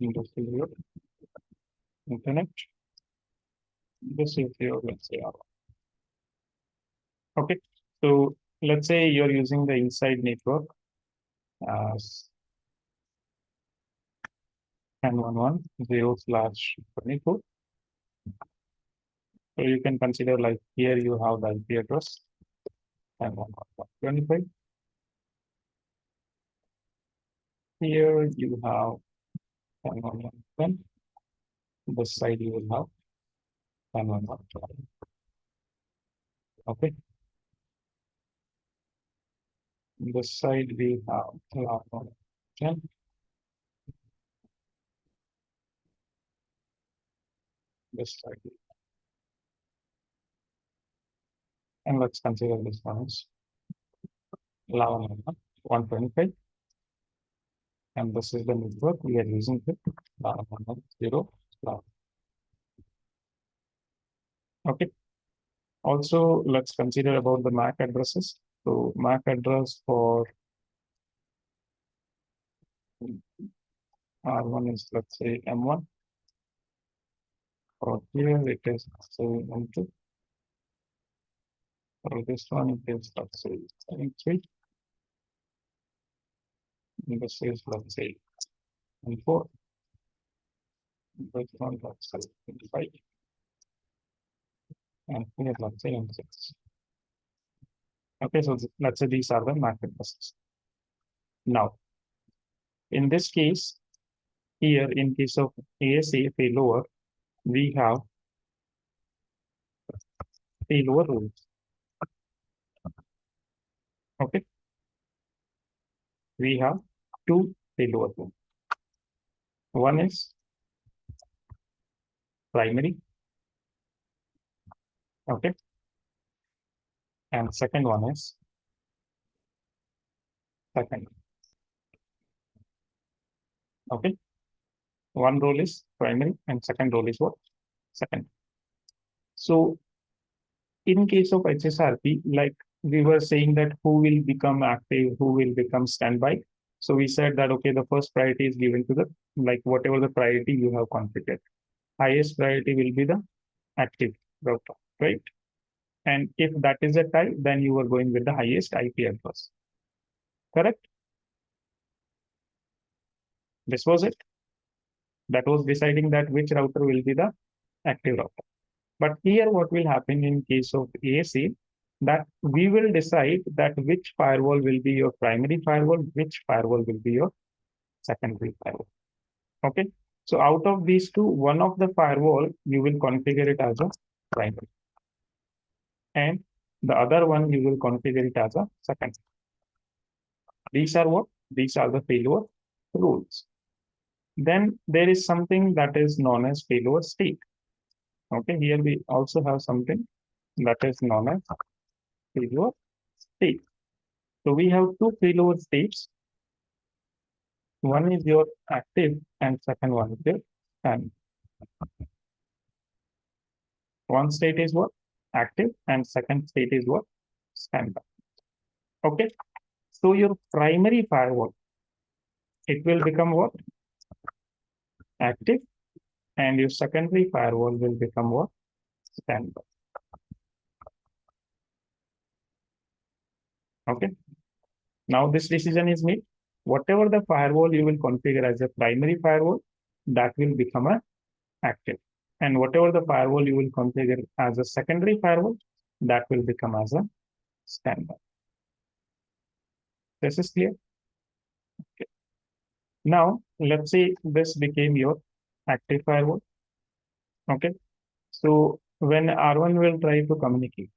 And this is your internet. This is your, let's say, R1. Okay. So let's say you're using the inside network as N11/24. So you can consider like here you have the IP address N11/25. Here you have N11/10. This side you will have N11/12. Okay. This side we have N11/10. This side. And let's consider this one is 11/125. And this is the network we are using it. 11/0. Okay. Also, let's consider about the MAC addresses. So MAC address for R1 is, let's say, M1. For here it is, say, M2. For this one it is, let's say, M3. And this is, let's say, M4. This one, let's say, M5. And here, let's say, M6. Okay, so let's say these are the MAC addresses. Now, in this case, here in case of ASA failover, we have failover rules. Okay, we have two failover rules. One is primary. Okay, and second one is second. Okay, one role is primary and second role is what? Second. So in case of HSRP, like we were saying that who will become active, who will become standby. So we said that, okay, the first priority is given to the, like whatever the priority you have configured. Highest priority will be the active router, right? And if that is a tie, then you are going with the highest IP address. Correct? This was it. That was deciding that which router will be the active router. But here what will happen in case of ASA, that we will decide that which firewall will be your primary firewall, which firewall will be your secondary firewall. Okay. So out of these two, one of the firewall, you will configure it as a primary. And the other one, you will configure it as a secondary. These are what? These are the failover rules. Then there is something that is known as failover state. Okay, here we also have something that is known as failover state. So we have two failover states. One is your active and second one is your standby. One state is what? Active and second state is what? Standby. Okay. So your primary firewall, it will become what? Active, and your secondary firewall will become what? Standby. Okay. Now this decision is made. Whatever the firewall you will configure as a primary firewall, that will become a active. And whatever the firewall you will configure as a secondary firewall, that will become as a standby. This is clear? Okay. Now, let's say this became your active firewall. Okay. So when R1 will try to communicate.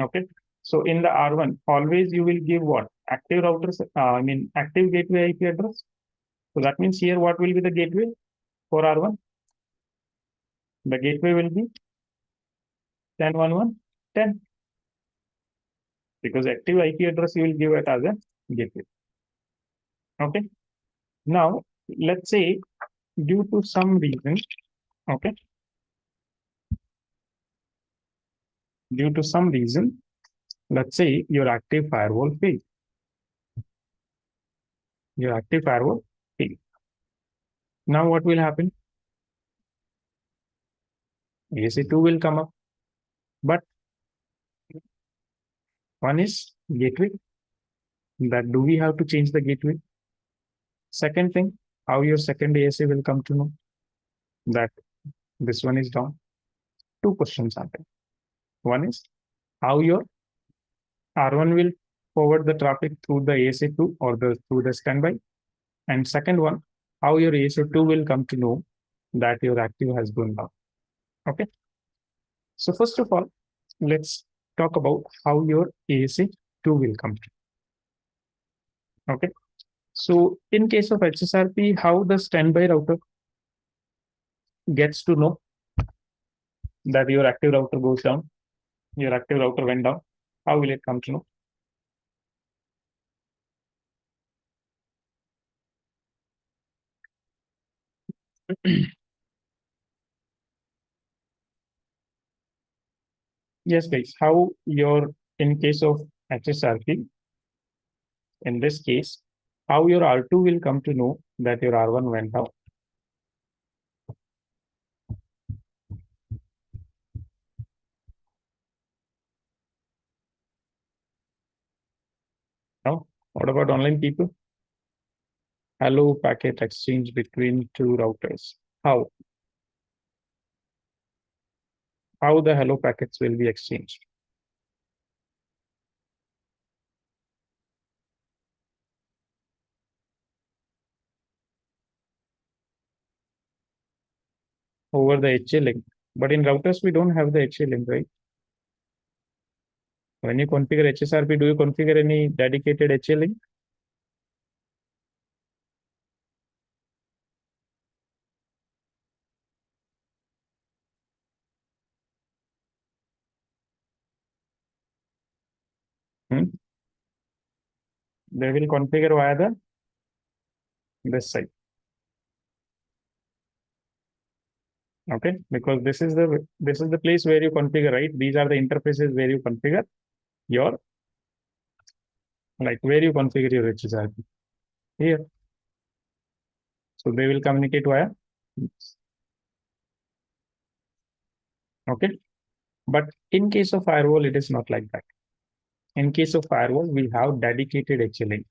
Okay. So in the R1, always you will give what? Active routers, active gateway IP address. So that means here what will be the gateway for R1? The gateway will be 10.11.10. because active IP address you will give it as a gateway. Okay. Now, let's say due to some reason, okay, due to some reason, let's say your active firewall failed. Your active firewall failed. Now what will happen? ASA2 will come up, but one is gateway. That do we have to change the gateway? Second thing, how your second ASA will come to know that this one is down. Two questions are there. One is how your R1 will forward the traffic through the ASA2 or through the standby. And second one, how your ASA2 will come to know that your active has gone down. Okay. So first of all, let's talk about how your ASA2 will come to. Okay. So in case of HSRP, how the standby router gets to know that your active router goes down, your active router went down, how will it come to know? Yes, guys, how your, in case of HSRP, in this case, how your R2 will come to know that your R1 went down? Now, what about online people? Hello packet exchange between two routers. How? How the hello packets will be exchanged? Over the HA link. But in routers, we don't have the HA link, right? When you configure HSRP, do you configure any dedicated HA link? They will configure via this side. Okay, because this is the place where you configure, right? These are the interfaces where you configure your, like where you configure your HSRP here. So they will communicate via. Okay, but in case of firewall, it is not like that. In case of firewall, we have dedicated HLA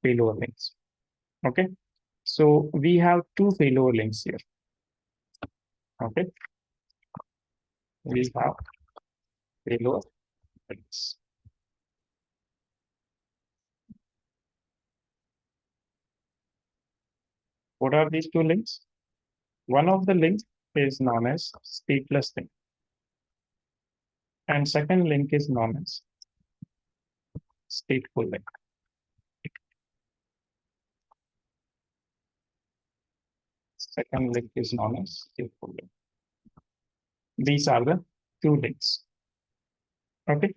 failover links. Okay, so we have two failover links here. Okay, we have failover links. What are these two links? One of the links is known as stateless link, and second link is known as stateful link. Second link is known as stateful link. These are the two links. Okay.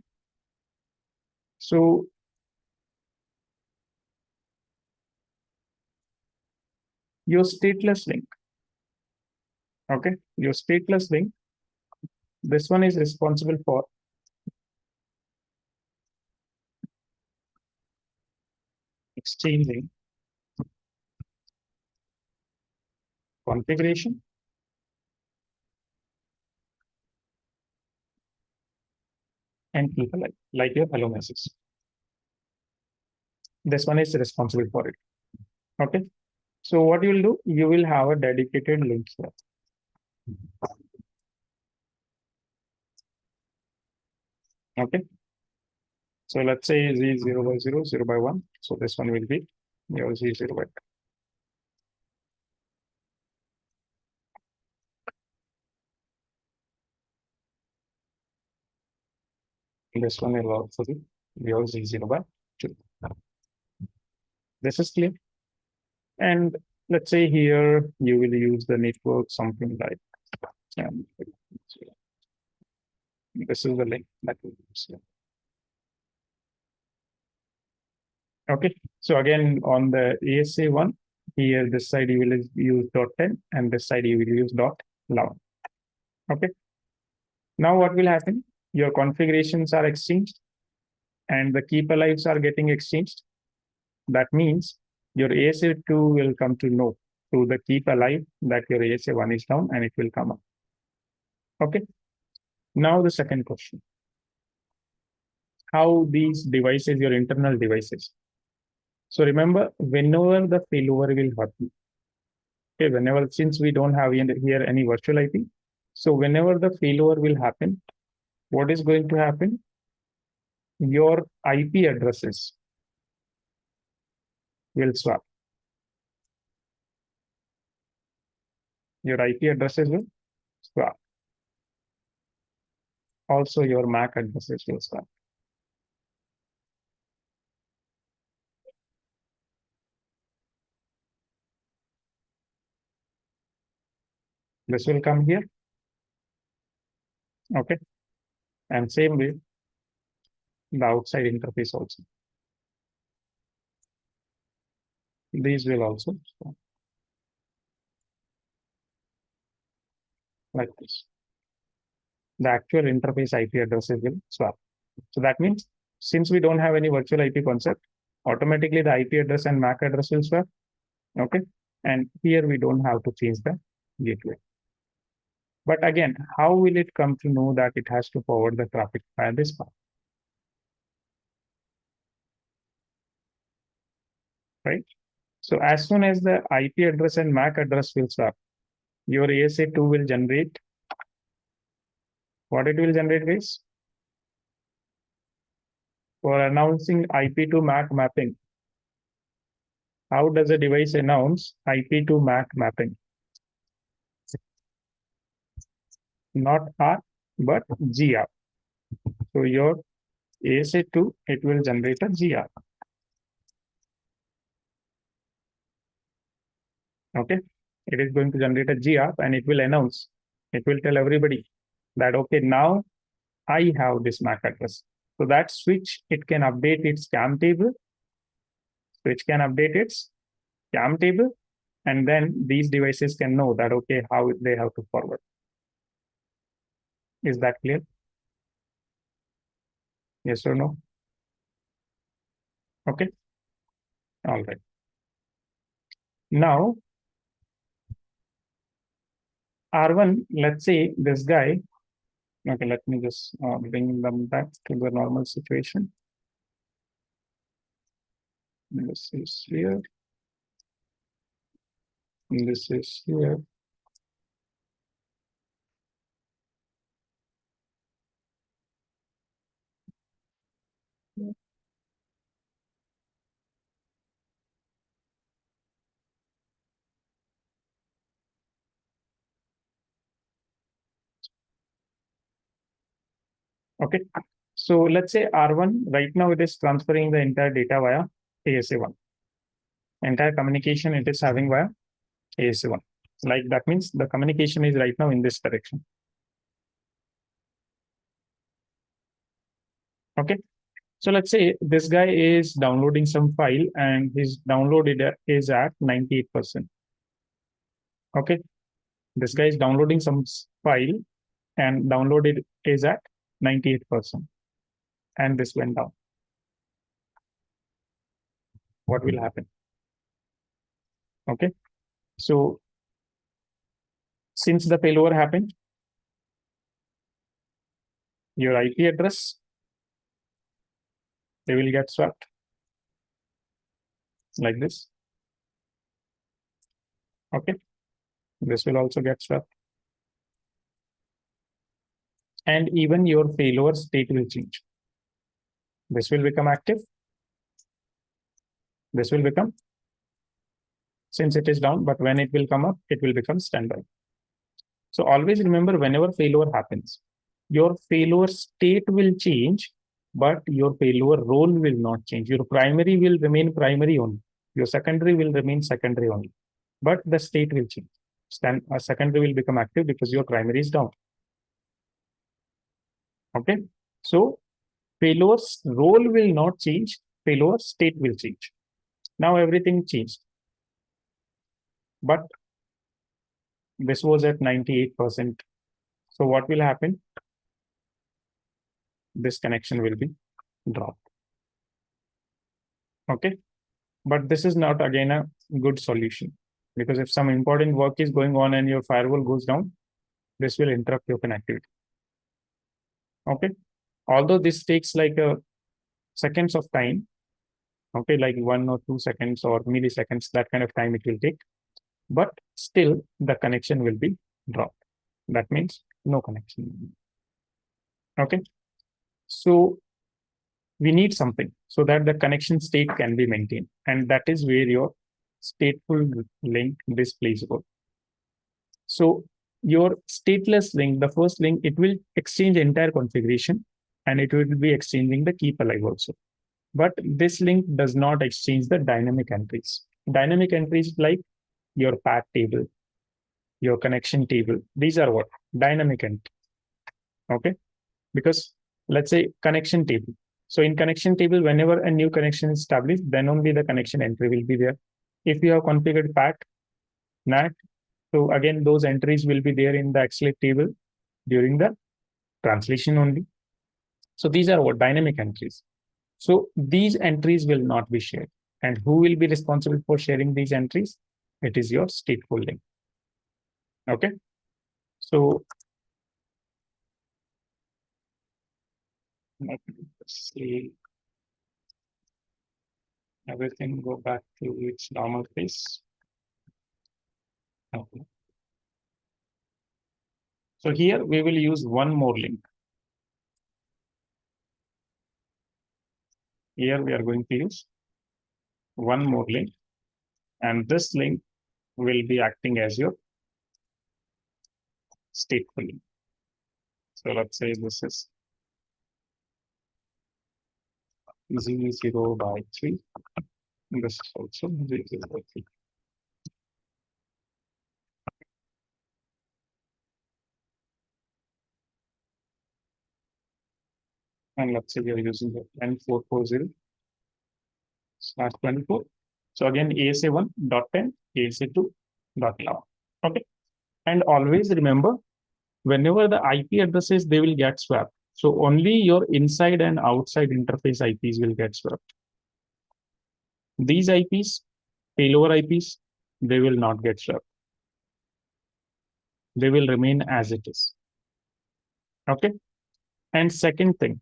So your stateless link. Okay. Your stateless link. This one is responsible for exchanging configuration and people like your hello message. This one is responsible for it. Okay. So what you will do, you will have a dedicated link here. Okay. So let's say Z0 by 0, 0 by 1. So this one will be your Z0 by 1. This one will also be your Z0 by 2. This is clear. And let's say here you will use the network something like, this is the link that we use here. Okay, so again on the ASA1, here this side you will use .10 and this side you will use .11. Okay, now what will happen? Your configurations are exchanged and the keep alives are getting exchanged. That means your ASA2 will come to know to the keep alive that your ASA1 is down and it will come up. Okay, now the second question. How these devices, your internal devices. So remember, whenever the failover will happen, okay, whenever, since we don't have here any virtual IP, so whenever the failover will happen, what is going to happen? Your IP addresses will swap. Your IP addresses will swap. Also, your MAC addresses will swap. This will come here. Okay. And same way, the outside interface also. These will also swap. Like this. The actual interface IP addresses will swap. So that means since we don't have any virtual IP concept, automatically the IP address and MAC address will swap. Okay. And here we don't have to change the gateway. But again, how will it come to know that it has to forward the traffic via this path? Right? So as soon as the IP address and MAC address will swap, your ASA2 will generate what it will generate is for announcing IP to MAC mapping. How does a device announce IP to MAC mapping? Not R, but GR. So your ASA2, it will generate a GR. Okay, it is going to generate a GR and it will announce, it will tell everybody that, okay, now I have this MAC address. So that switch, it can update its CAM table, switch can update its CAM table, and then these devices can know that, okay, how they have to forward. Is that clear? Yes or no? Okay. All right. Now, R1, let's say this guy, okay, let me just bring them back to the normal situation. This is here. This is here. Okay. So let's say R1, right now it is transferring the entire data via ASA1. Entire communication it is having via ASA1. Like that means the communication is right now in this direction. Okay. So let's say this guy is downloading some file and his download is at 98%. Okay. This guy is downloading some file and downloaded is at 98%. And this went down. What will happen? Okay. So since the failover happened, your IP address, they will get swapped like this. Okay. This will also get swapped. And even your failover state will change. This will become active. This will become, since it is down, but when it will come up, it will become standby. So always remember, whenever failover happens, your failover state will change, but your failover role will not change. Your primary will remain primary only. Your secondary will remain secondary only, but the state will change. Secondary will become active because your primary is down. Okay, so failover's role will not change, failover, state will change. Now everything changed. But this was at 98%. So what will happen? This connection will be dropped. Okay. But this is not again a good solution, because if some important work is going on and your firewall goes down, this will interrupt your connectivity. Okay. Although this takes like a seconds of time, okay, like 1 or 2 seconds or milliseconds, that kind of time it will take, but still the connection will be dropped. That means no connection. Okay. So we need something so that the connection state can be maintained. And that is where your stateful link displays role. So your stateless link, the first link, it will exchange entire configuration and it will be exchanging the keep alive also. But this link does not exchange the dynamic entries. Dynamic entries like your path table, your connection table. These are what? Dynamic entry. Okay. Because let's say connection table. So in connection table, whenever a new connection is established, then only the connection entry will be there. If you have configured path, NAT, so again, those entries will be there in the XLATE table during the translation only. So these are what? Dynamic entries. So these entries will not be shared. And who will be responsible for sharing these entries? It is your stateful link. Okay. So let's see, everything go back to its normal place. Okay. So here we will use one more link. Here we are going to use one more link, and this link will be acting as your stateful link. So let's say this is 0/3. This is also 0/3. And let's say we are using the 10.440/24. So again, ASA1.10, ASA2.11. Okay. And always remember, whenever the IP addresses, they will get swapped. So only your inside and outside interface IPs will get swapped. These IPs, failover IPs, they will not get swapped. They will remain as it is. Okay. And second thing,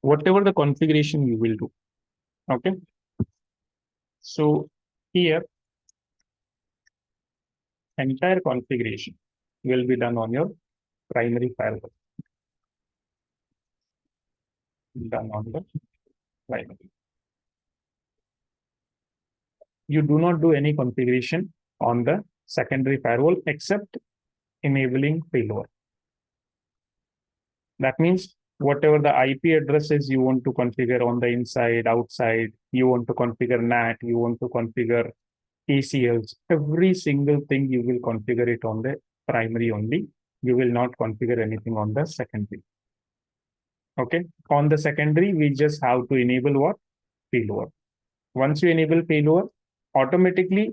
whatever the configuration you will do. Okay. So here, entire configuration will be done on your primary firewall. Done on the primary. You do not do any configuration on the secondary firewall except enabling failover. That means whatever the IP addresses you want to configure on the inside, outside, you want to configure NAT, you want to configure ACLs, every single thing you will configure it on the primary only. You will not configure anything on the secondary. Okay. On the secondary, we just have to enable what? Failover. Once you enable failover, automatically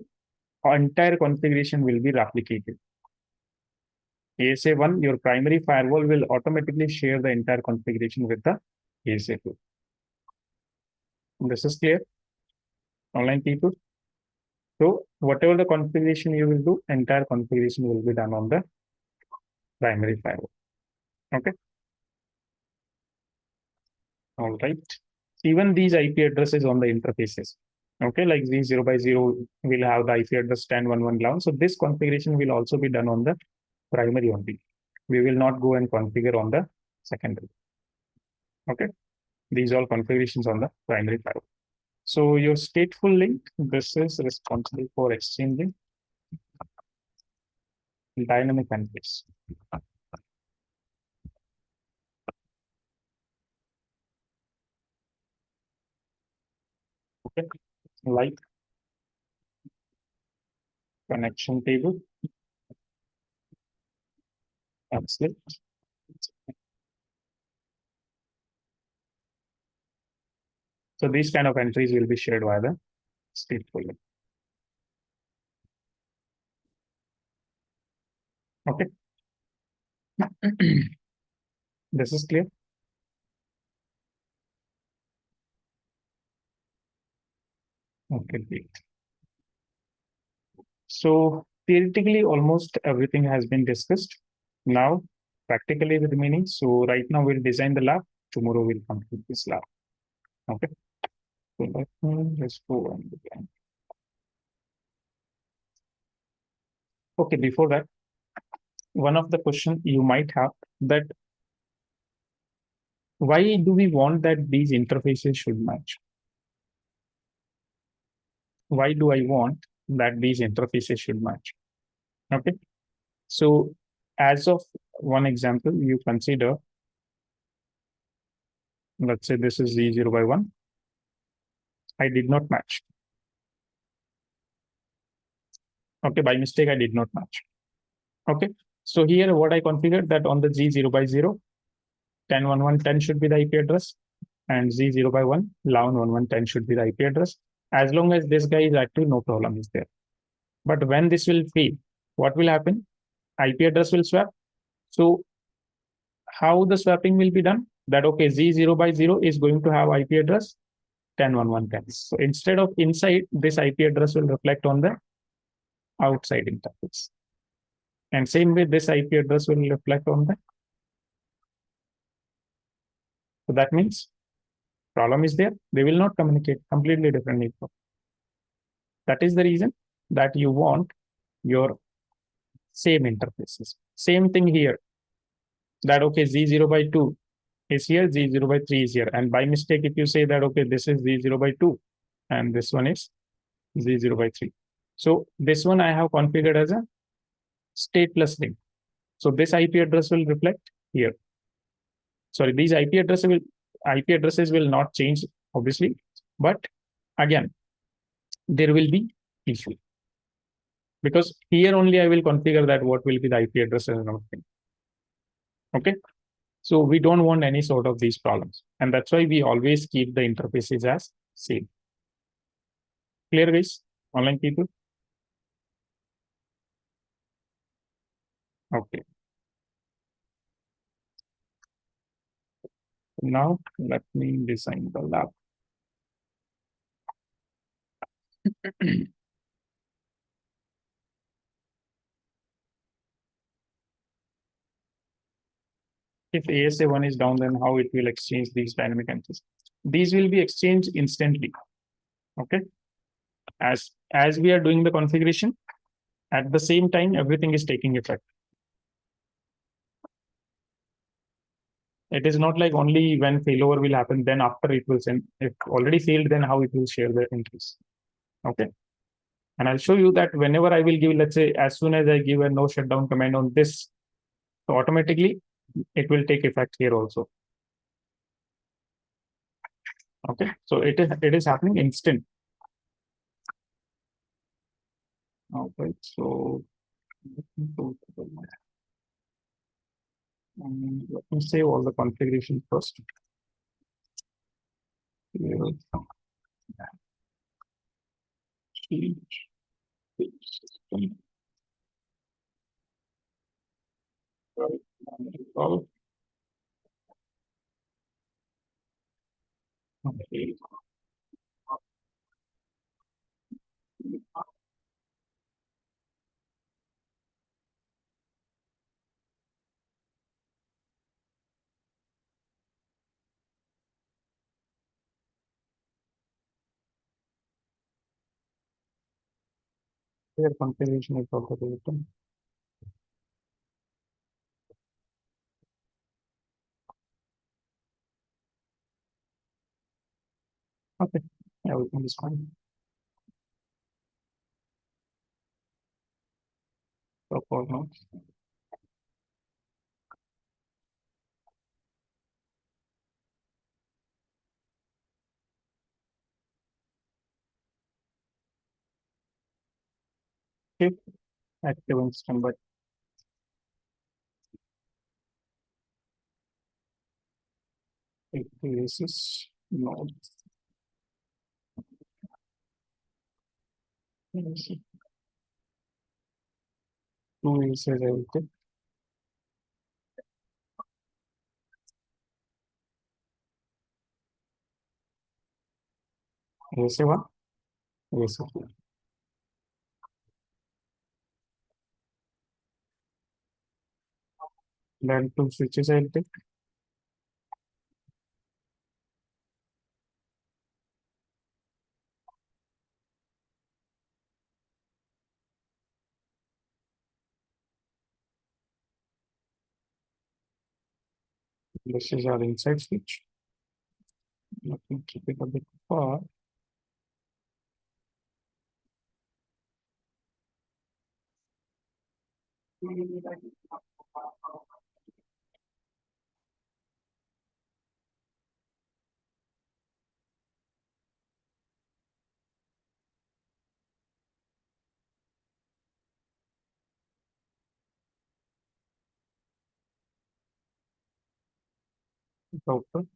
entire configuration will be replicated. ASA1, your primary firewall will automatically share the entire configuration with the ASA2. This is clear, online people. So whatever the configuration you will do, entire configuration will be done on the primary firewall. Okay. All right. Even these IP addresses on the interfaces. Okay, like these 0/0 will have the IP address 10.1.1 So this configuration will also be done on the primary only. We will not go and configure on the secondary. Okay. These all configurations on the primary firewall. So your stateful link, this is responsible for exchanging dynamic entries. Okay, like connection table, exit, So these kind of entries will be shared via the state folder. Okay. This is clear. Okay, great. So theoretically, almost everything has been discussed. Now, practically the remaining. So right now we'll design the lab. Tomorrow we'll complete this lab. Okay. So let me just go and begin. Okay, before that, one of the question you might have that why do we want that these interfaces should match? Why do I want that these interfaces should match? Okay. So as of one example, you consider, let's say this is Z0 by 1. I did not match. Okay, by mistake, I did not match. Okay, so here what I configured that on the Z0 by 0, 10.1.1.10 should be the IP address, and Z0 by 1, 11.1.1.10 should be the IP address. As long as this guy is active, no problem is there. But when this will fail, what will happen? IP address will swap. So how the swapping will be done? That okay, Z0 by 0 is going to have IP address 10.1.1.10. So instead of inside, this IP address will reflect on the outside interface. And same way, this IP address will reflect on the. So that means problem is there. They will not communicate completely different network. That is the reason that you want your same interfaces. Same thing here. That okay, Z0 by 2 is here, Z0 by 3 is here. And by mistake, if you say that okay, this is Z0 by 2 and this one is Z0 by 3. So this one I have configured as a stateless link. So this IP address will reflect here. Sorry, these IP addresses will not change, obviously, but again, there will be issue. Because here only I will configure that what will be the IP address and everything. Okay. So we don't want any sort of these problems. And that's why we always keep the interfaces as same. Clear, guys? Online people? Okay. Now let me design the lab. If ASA1 is down, then how it will exchange these dynamic entries? These will be exchanged instantly. Okay. As we are doing the configuration, at the same time, everything is taking effect. It is not like only when failover will happen, then after it will send. If already failed, then how it will share the entries. Okay. And I'll show you that whenever I will give, let's say, as soon as I give a no shutdown command on this, so automatically it will take effect here also. Okay. So it is happening instant. Okay. So let me save all the configuration first. Okay. Their configuration is also written. Okay, everything is fine. So for now, okay, active and standby. It is node. Let me see. Two uses everything. ऐसे हुआ ऐसे then two switches everything. This is our inside switch. Let me keep it a bit far. Router.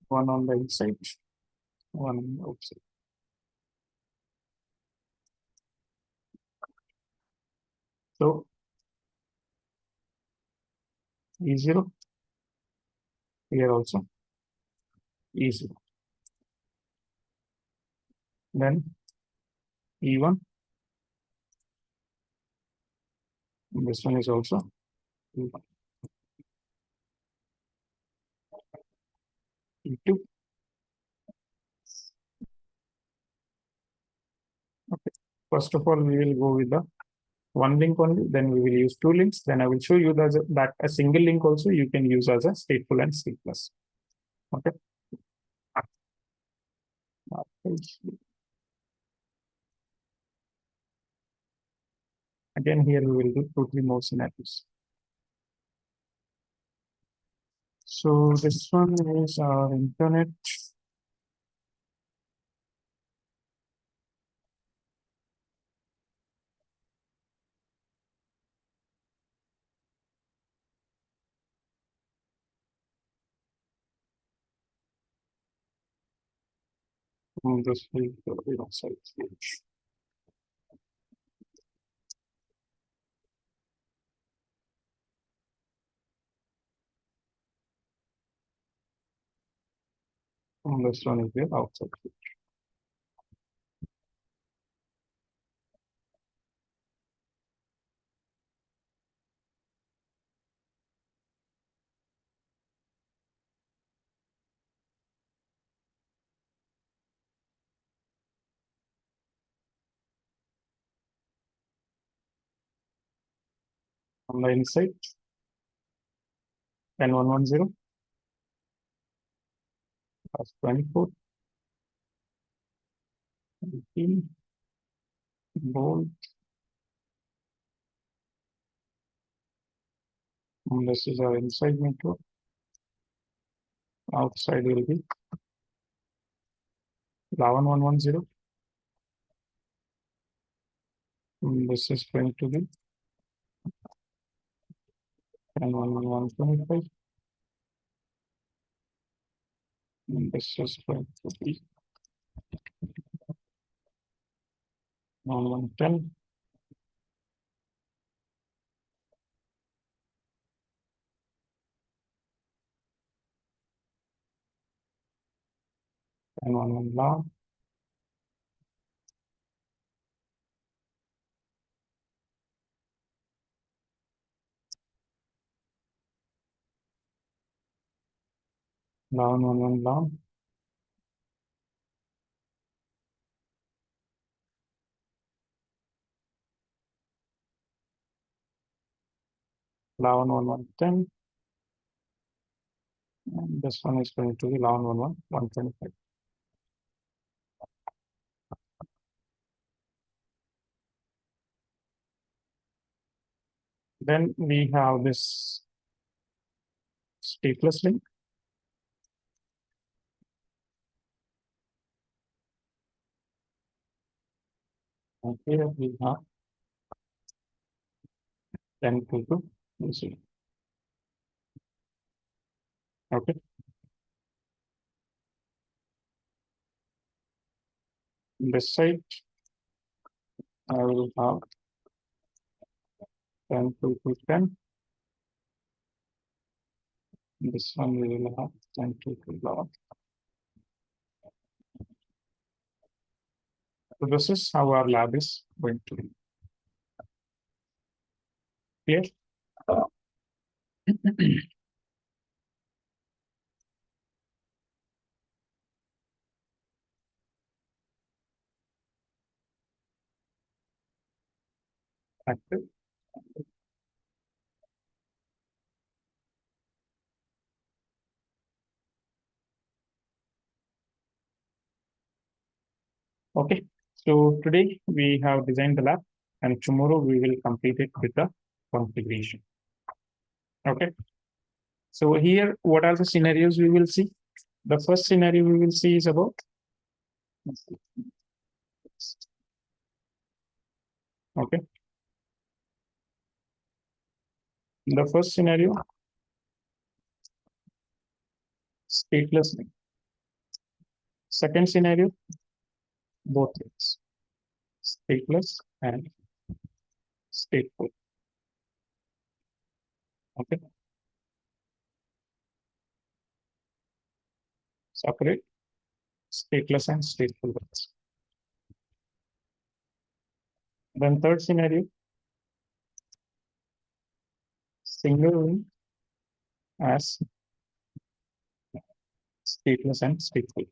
One on the inside, one on the outside. So E0 here also E0. Then E1. This one is also E1. E2. Okay. First of all, we will go with the one link only. Then we will use two links. Then I will show you that a single link also you can use as a stateful and stateless. Okay. Again, here we will do 2-3 more scenarios. So this one is our internet. This will be outside switch. And this one is the outside switch. On the inside, 10110 plus 24, 18 volt. And this is our inside network. Outside will be 11110. This is going to be 11125. This is going to be 1110. And 11 long, 11 long. 1110. And this one is going to be 125. Then we have this stateless link. And here we have then go to receive. Okay. This side, I will have 10 to 10. This one we will have 10 to 11. So this is how our lab is going to be. Clear? Active. Okay. So today we have designed the lab, and tomorrow we will complete it with the configuration. Okay. So here, what are the scenarios we will see? The first scenario we will see is about okay. The first scenario, stateless link. Second scenario, both links, stateless and stateful. Okay. Separate stateless and stateful links. Then third scenario, single link as stateless and stateful.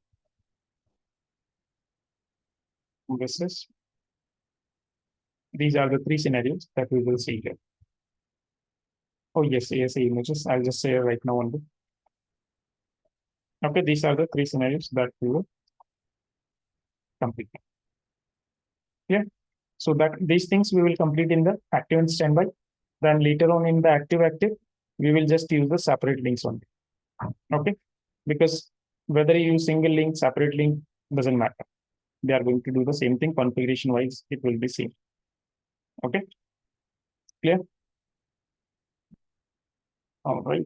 These are the three scenarios that we will see here. Oh yes, ASA images. I'll just say right now only. Okay, these are the three scenarios that we will complete. Yeah. So that these things we will complete in the active and standby. Then later on in the active, we will just use the separate links only. Okay. Because whether you use single link, separate link, doesn't matter. They are going to do the same thing configuration wise. It will be same. Okay. Clear? All right.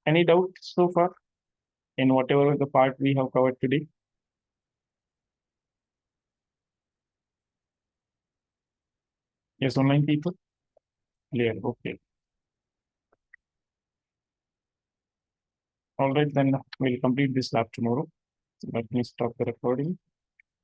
Any doubt so far in whatever the part we have covered today? Yes, online people? Clear. Okay. All right, then we'll complete this lab tomorrow. Let me stop the recording.